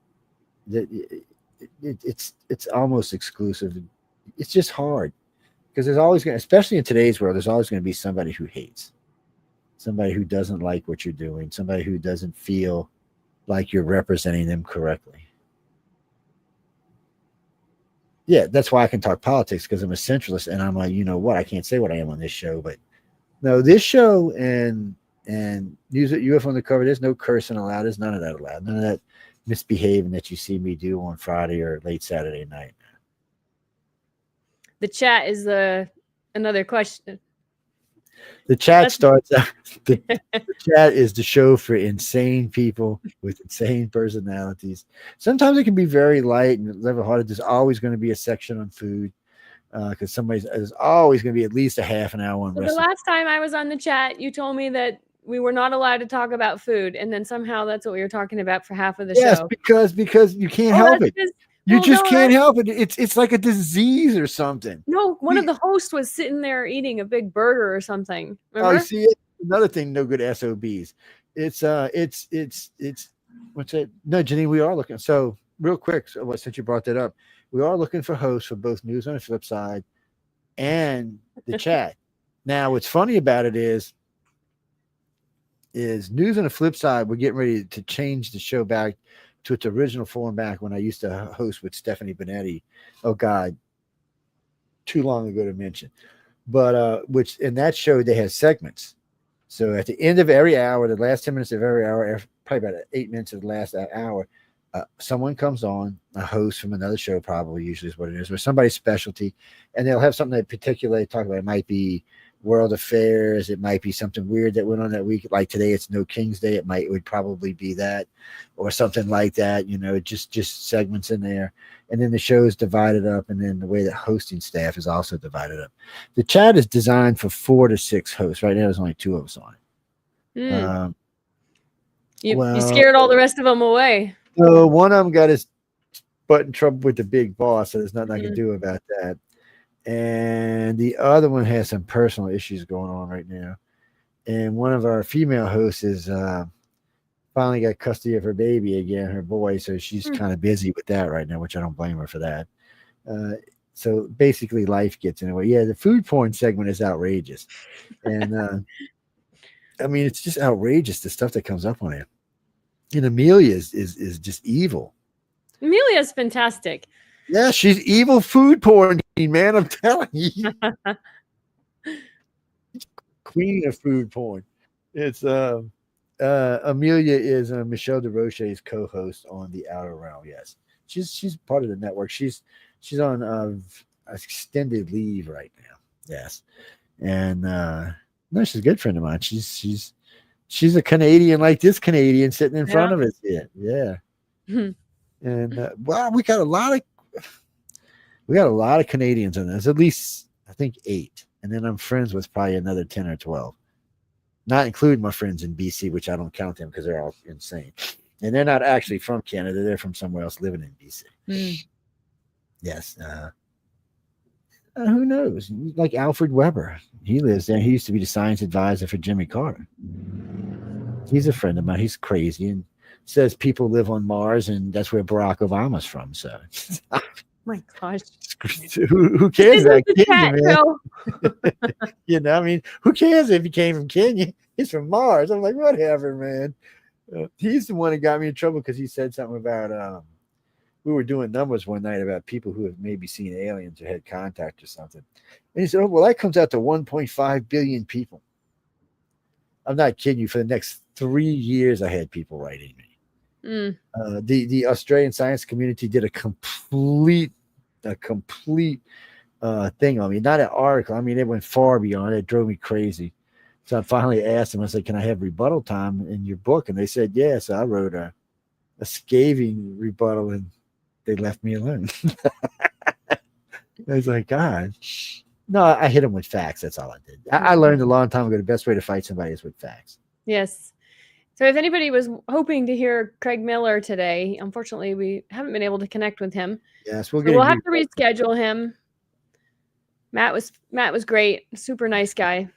It's almost exclusive. It's just hard because there's always going, especially in today's world, there's always going to be somebody who hates, somebody who doesn't like what you're doing, somebody who doesn't feel like you're representing them correctly. Yeah, that's why I can talk politics, because I'm a centralist, and I'm like, I can't say what I am on this show, but no, this show and News at UFO on the Cover, there's no cursing allowed. There's none of that allowed. None of that misbehaving that you see me do on Friday or late Saturday night. The chat is another question. The chat starts out. The chat is the show for insane people with insane personalities. Sometimes it can be very light and level-hearted. There's always going to be a section on food because there's always going to be at least a half an hour on. So the last time I was on the chat, you told me that we were not allowed to talk about food, and then somehow that's what we were talking about for half of the show. Yes, because you can't help it. You just can't help it. It's like a disease or something. No, one of the hosts was sitting there eating a big burger or something. Remember? Oh, you see, another thing, no good SOBs. It's what's it? No, Janine, we are looking. So real quick, since you brought that up, we are looking for hosts for both News on the Flip Side and the chat. Now, what's funny about it is News on the Flip Side, we're getting ready to change the show back to its original form back when I used to host with Stephanie Benetti. Oh God, too long ago to mention. But which in that show they had segments. So at the end of every hour, the last 10 minutes of every hour, probably about 8 minutes of the last hour, someone comes on, a host from another show, probably usually is what it is, or somebody's specialty, and they'll have something they particularly talk about. It might be world affairs, it might be something weird that went on that week. Like today, it's No King's Day. It would probably be that, or something like that. Just segments in there, and then the show is divided up, and then the way that hosting staff is also divided up. The chat is designed for 4 to 6 hosts. Right now, there's only 2 of us on it. You scared all the rest of them away. So one of them got his butt in trouble with the big boss, so there's nothing I can do about that. And the other one has some personal issues going on right now. And one of our female hosts is finally got custody of her baby again, her boy. So she's kind of busy with that right now, which I don't blame her for that. So basically, life gets in the way. Yeah, the food porn segment is outrageous, and I mean, it's just outrageous the stuff that comes up on it. And Amelia is just evil. Amelia's fantastic. Yeah, she's evil food porn, man. I'm telling you, queen of food porn. It's Amelia is Michelle DeRoche's co-host on The Outer Realm. Yes, she's part of the network. She's on extended leave right now. Yes, and no, she's a good friend of mine. She's a Canadian like this Canadian sitting in front of us here. Yeah, and wow, we got a lot of Canadians on this. At least I think 8, and then I'm friends with probably another 10 or 12. Not including my friends in BC, which I don't count them because they're all insane. And they're not actually from Canada. They're from somewhere else living in BC. Yes. Who knows? Like Alfred Weber. He lives there. He used to be the science advisor for Jimmy Carter. He's a friend of mine. He's crazy and says people live on Mars, and that's where Barack Obama's from. So, my gosh. Who cares about Kenya, man? You know, I mean, who cares if he came from Kenya? He's from Mars. I'm like, whatever, man. He's the one that got me in trouble because he said something about we were doing numbers one night about people who have maybe seen aliens or had contact or something. And he said, oh, well, that comes out to 1.5 billion people. I'm not kidding you. For the next 3 years, I had people writing me. The Australian science community did a complete thing on me. Not an article. I mean, it went far beyond. It drove me crazy. So I finally asked them, I said, can I have rebuttal time in your book? And they said, yeah. So I wrote a scathing rebuttal, and they left me alone. I was like, God. No, I hit them with facts. That's all I did. I learned a long time ago the best way to fight somebody is with facts. Yes. So if anybody was hoping to hear Craig Miller today, unfortunately, we haven't been able to connect with him. Yes, we'll have to reschedule him. Matt was great. Super nice guy.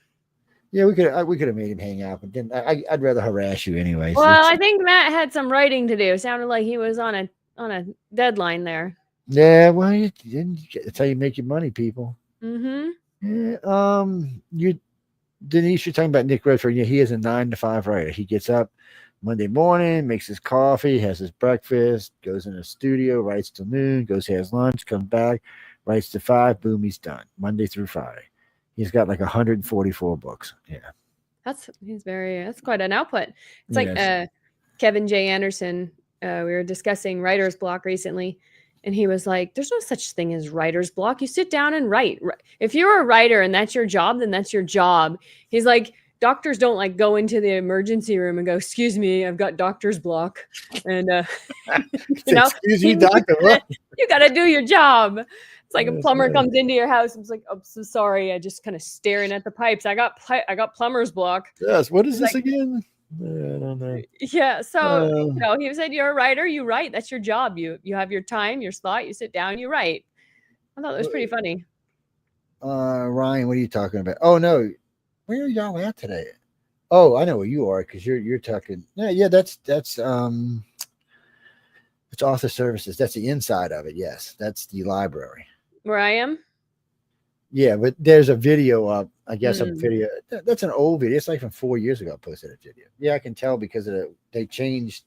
Yeah, we could have made him hang out, but then I'd rather harass you anyway. Well, I think Matt had some writing to do. It sounded like he was on a deadline there. Yeah, well, that's how you make your money, people. Mm-hmm. Yeah, Denise, you're talking about Nick Redford. Yeah, he is a 9 to 5 writer. He gets up Monday morning, makes his coffee, has his breakfast, goes in the studio, writes till noon, goes, has lunch, comes back, writes to 5, boom, he's done. Monday through Friday. He's got like 144 books. Yeah. That's quite an output. It's like Kevin J. Anderson. We were discussing writer's block recently, and he was like, there's no such thing as writer's block. You sit down and write. If you're a writer and that's your job, then that's your job. He's like, doctors don't like go into the emergency room and go, excuse me, I've got doctor's block. And, excuse me, doctor. You got to do your job. It's like a plumber comes into your house and it's like, oh, so sorry. I just kind of staring at the pipes. I got plumber's block. Yes. What is this again? I don't know. Yeah. So, he said, you're a writer, you write. That's your job. You have your time, your slot, you sit down, you write. I thought that was pretty funny. Ryan, what are you talking about? Oh, no. Where are y'all at today? Oh, I know where you are because you're talking. Yeah, that's it's author services. That's the inside of it. Yes, that's the library. Where I am? Yeah, but there's a video up. I guess a video. That's an old video. It's like from 4 years ago. I posted a video. Yeah, I can tell because they changed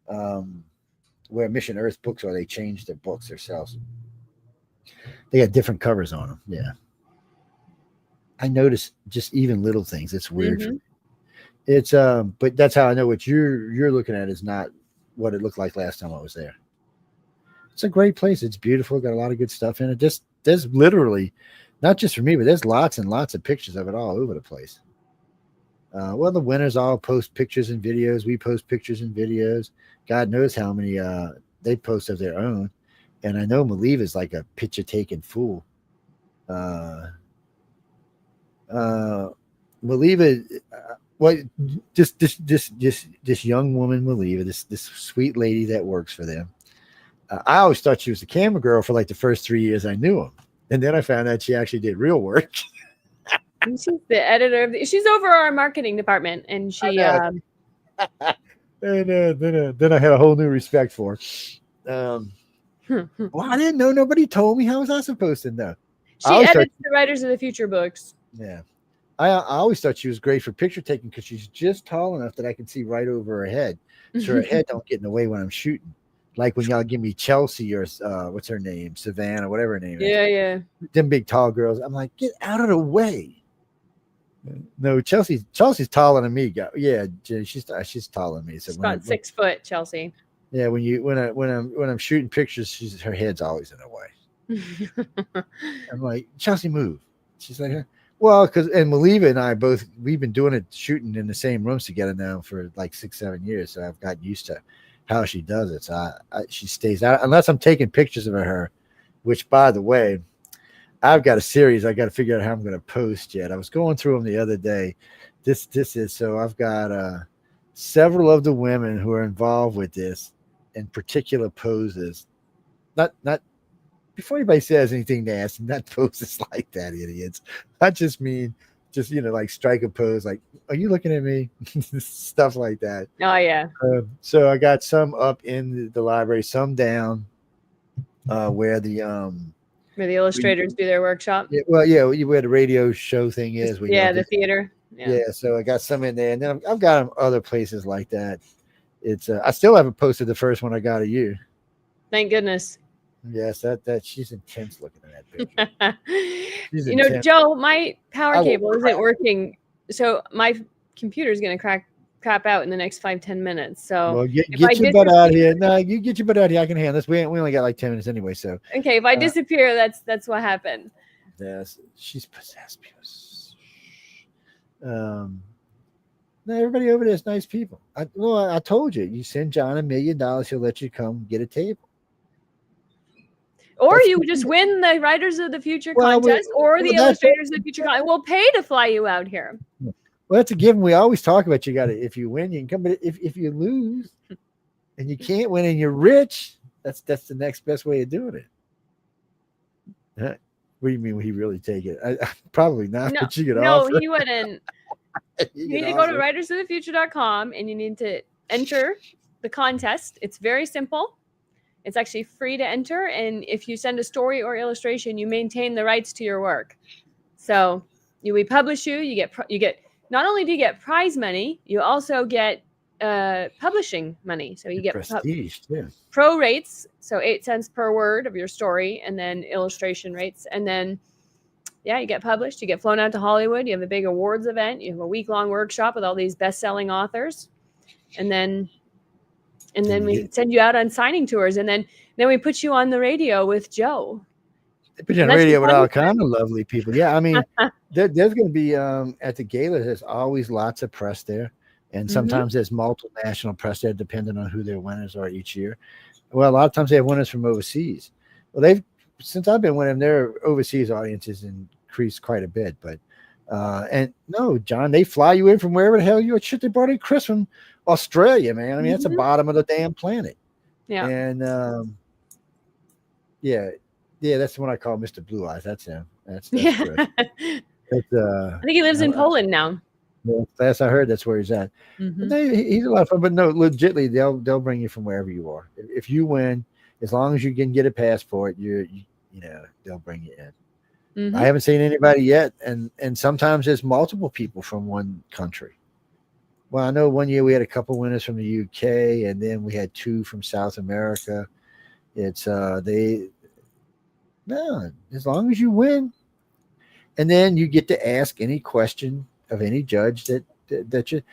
where Mission Earth books are. They changed their books themselves. They got different covers on them. Yeah. I noticed just even little things. It's weird for me. It's but that's how I know what you're looking at is not what it looked like last time I was there. It's a great place. It's beautiful. Got a lot of good stuff in it. Just there's literally not just for me, but there's lots and lots of pictures of it all over the place. Well, the winners all post pictures and videos. We post pictures and videos. God knows how many they post of their own. And I know Maliva is like a picture taking fool. Maliva, this young woman, Maliva, this sweet lady that works for them. I always thought she was the camera girl for like the first 3 years I knew him, and then I found out she actually did real work. She's the editor. She's over our marketing department, and she. And then I had a whole new respect for her. Well, I didn't know. Nobody told me. How was I supposed to know? She edits the Writers of the Future books. Yeah. I always thought she was great for picture taking because she's just tall enough that I can see right over her head. So her head don't get in the way when I'm shooting. Like when y'all give me Chelsea or what's her name? Savannah, whatever her name is. Yeah. Them big tall girls. I'm like, get out of the way. No, Chelsea's taller than me. Yeah, she's taller than me. So she's about 6 foot, Chelsea. Yeah, when I'm shooting pictures, her head's always in the way. I'm like, Chelsea, move. She's like, well, and Maliva and I we've been doing it, shooting in the same rooms together now for like 6-7 years. So I've gotten used to how she does it. So she stays out unless I'm taking pictures of her, which, by the way, I've got a series I got to figure out how I'm going to post yet. I was going through them the other day. This is so I've got several of the women who are involved with this in particular poses. Not before anybody says anything nasty, not poses like that, idiots. I just mean like strike a pose, like, are you looking at me? Stuff like that. Oh yeah. So I got some up in the library, some down where the illustrators do their workshop. Yeah, well, yeah, where the radio show thing is. The theater. Yeah, so I got some in there, and then I've got them other places like that. It's I still haven't posted the first one I got of you. Thank goodness. Yes, that she's intense looking at that picture. You Joe, my power cable isn't working, so my computer's gonna crap out in the next 5-10 minutes. So get your butt out here. No, you get your butt out here. I can handle this. We only got like 10 minutes anyway. So okay, if I disappear, that's what happened. Yes, she's possessed. No, everybody over there is nice people. I told you. You send John $1 million, he'll let you come get a table. Or you just win the Writers of the Future contest, or the Illustrators of the Future contest. We'll pay to fly you out here. Well, that's a given. We always talk about if you win, you can come. But if you lose and you can't win and you're rich, that's the next best way of doing it. Huh? What do you mean? Would he really take it? Probably not. No, but you could no, offer. He wouldn't. You need to go to writersofthefuture.com and you need to enter the contest. It's very simple. It's actually free to enter, and if you send a story or illustration, you maintain the rights to your work. So we publish you. You get not only do you get prize money, you also get publishing money. So you get prestige, pro rates, so 8 cents per word of your story, and then illustration rates, and then you get published. You get flown out to Hollywood. You have a big awards event. You have a week-long workshop with all these best-selling authors, and then we send you out on signing tours, and then we put you on the radio with Joe. They put you on the radio with all kinds of lovely people. Yeah, I mean, there's going to be at the gala. There's always lots of press there, and sometimes there's multinational press there, depending on who their winners are each year. Well, a lot of times they have winners from overseas. Well, since I've been with them, their overseas audiences increased quite a bit. But and no, John, they fly you in from wherever the hell you are. Shit, they brought in Chris from Australia, man. I mean, that's the bottom of the damn planet. Yeah. And that's the one I call Mr. Blue Eyes. That's him. That's Chris. I think he lives in Poland now. Last I heard, that's where he's at. He's a lot of fun, but no, legitimately, they'll bring you from wherever you are. If you win, as long as you can get a passport, they'll bring you in. I haven't seen anybody yet, and sometimes there's multiple people from one country. Well, I know one year we had a couple winners from the UK, and then we had 2 from South America. It's as long as you win, and then you get to ask any question of any judge that the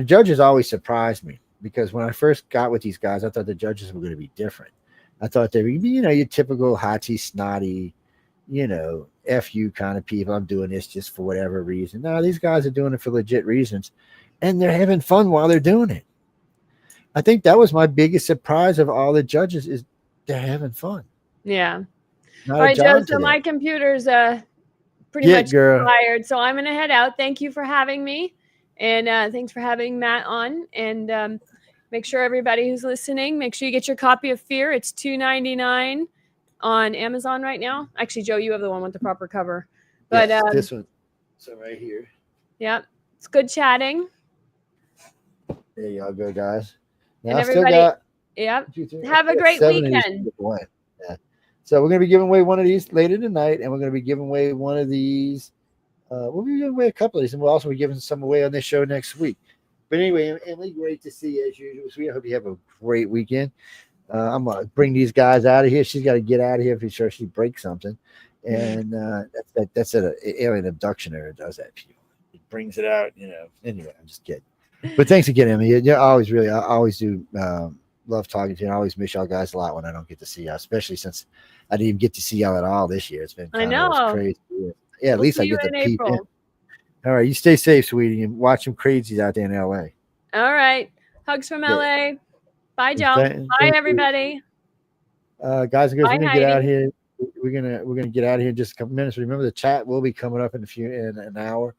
judges always surprised me, because when I first got with these guys, I thought the judges were going to be different. I thought they would be, your typical hotty, snotty, F you kind of people. I'm doing this just for whatever reason. No, these guys are doing it for legit reasons, and they're having fun while they're doing it. I think that was my biggest surprise of all the judges, is they're having fun. Yeah. All right, Joe, so my computer's pretty much expired, so I'm going to head out. Thank you for having me, and thanks for having Matt on. And make sure everybody who's listening, make sure you get your copy of Fear. It's $2.99 on Amazon right now. Actually, Joe, you have the one with the proper cover. But this one. So right here. Yeah, it's good chatting. There y'all go, guys. Now and everybody, have a great weekend. So we're going to be giving away one of these later tonight, and we're going to be giving away one of these. We'll be giving away a couple of these, and we'll also be giving some away on this show next week. But anyway, Emily, great to see you as usual. So I hope you have a great weekend. I'm going to bring these guys out of here. She's got to get out of here if she breaks something. And that's an alien abductioner does that. It brings it out, Anyway, I'm just kidding. But thanks again, Emily. I always do love talking to you. I always miss y'all guys a lot when I don't get to see y'all, especially since I didn't even get to see y'all at all this year. It's been crazy. Yeah, at least I get to peep in. All right, you stay safe, sweetie, and watch some crazies out there in LA. All right. Hugs from LA. Bye, Joe. Bye, everybody. Guys and girls, we're gonna get out here. We're gonna get out of here in just a couple minutes. Remember, the chat will be coming up in an hour.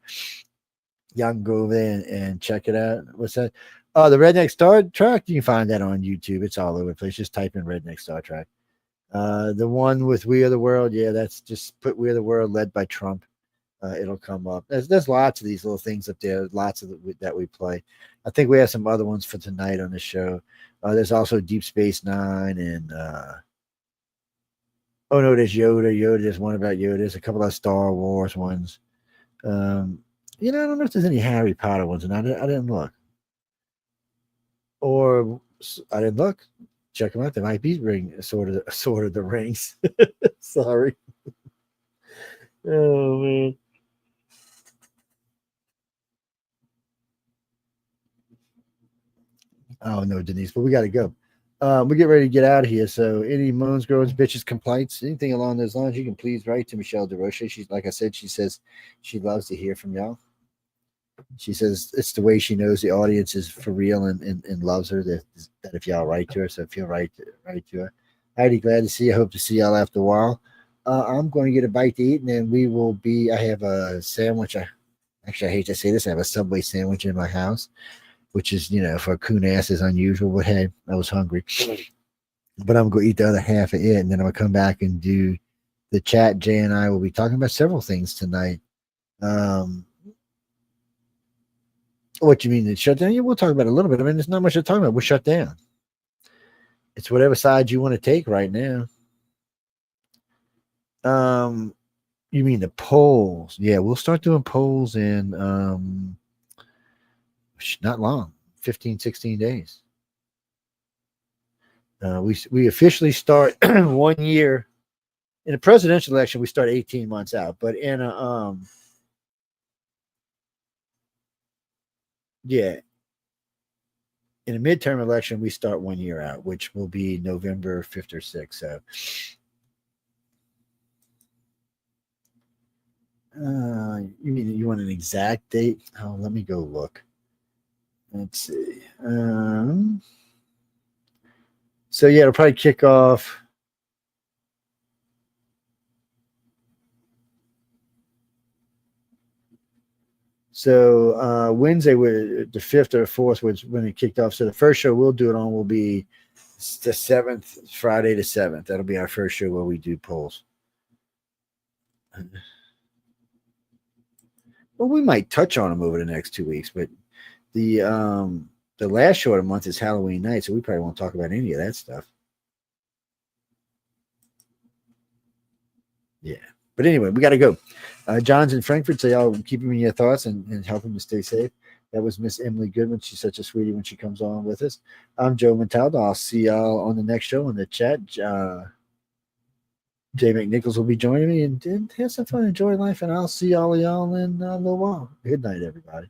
Y'all can go over there and check it out. What's that? Oh, the Redneck Star Trek. You can find that on YouTube. It's all over the place. Just type in Redneck Star Trek. The one with We Are the World. Yeah, that's just put We Are the World led by Trump. It'll come up. There's lots of these little things up there. Lots of that we play. I think we have some other ones for tonight on the show. There's also Deep Space Nine and oh no, there's Yoda. There's one about Yoda. There's a couple of Star Wars ones. I don't know if there's any Harry Potter ones, and I didn't look. Or I didn't look. Check them out. They might be sort of the rings. Sorry. Oh man. Oh no, Denise, but we got to go. We get ready to get out of here. So any moans, groans, bitches, complaints, anything along those lines, you can please write to Michelle DeRoche. She's like I said, she says she loves to hear from y'all. She says it's the way she knows the audience is for real and loves her that if y'all write to her. So if you'll write to her. Heidi, glad to see you. Hope to see y'all after a while. I'm going to get a bite to eat, and then we will be. I have a sandwich. I hate to say this. I have a Subway sandwich in my house, which is, for a coon ass is unusual. But hey, I was hungry. But I'm going to eat the other half of it, and then I'm going to come back and do the chat. Jay and I will be talking about several things tonight. What you mean, the shutdown? Yeah, we'll talk about it a little bit. I mean, there's not much to talk about. We're shut down. It's whatever side you want to take right now. You mean the polls? Yeah, we'll start doing polls in not long, 15, 16 days. We officially start 1 year in a presidential election. We start 18 months out, but in a in a midterm election, we start 1 year out, which will be November 5th or 6th. So, you mean you want an exact date? Oh, let me go look. Let's see. So yeah, it'll probably kick off. So Wednesday, the 5th or 4th was when it kicked off. So the first show we'll do it on will be the 7th, Friday the 7th. That'll be our first show where we do polls. Well, we might touch on them over the next 2 weeks, but the last show of the month is Halloween night, so we probably won't talk about any of that stuff. Yeah. But anyway, we got to go. John's in Frankfurt, so y'all keep him in your thoughts and help him to stay safe. That was Miss Emily Goodman. She's such a sweetie when she comes on with us. I'm Joe Montaldo. I'll see y'all on the next show in the chat. Jay McNichols will be joining me and have some fun, enjoy life, and I'll see all of y'all in a little while. Good night, everybody.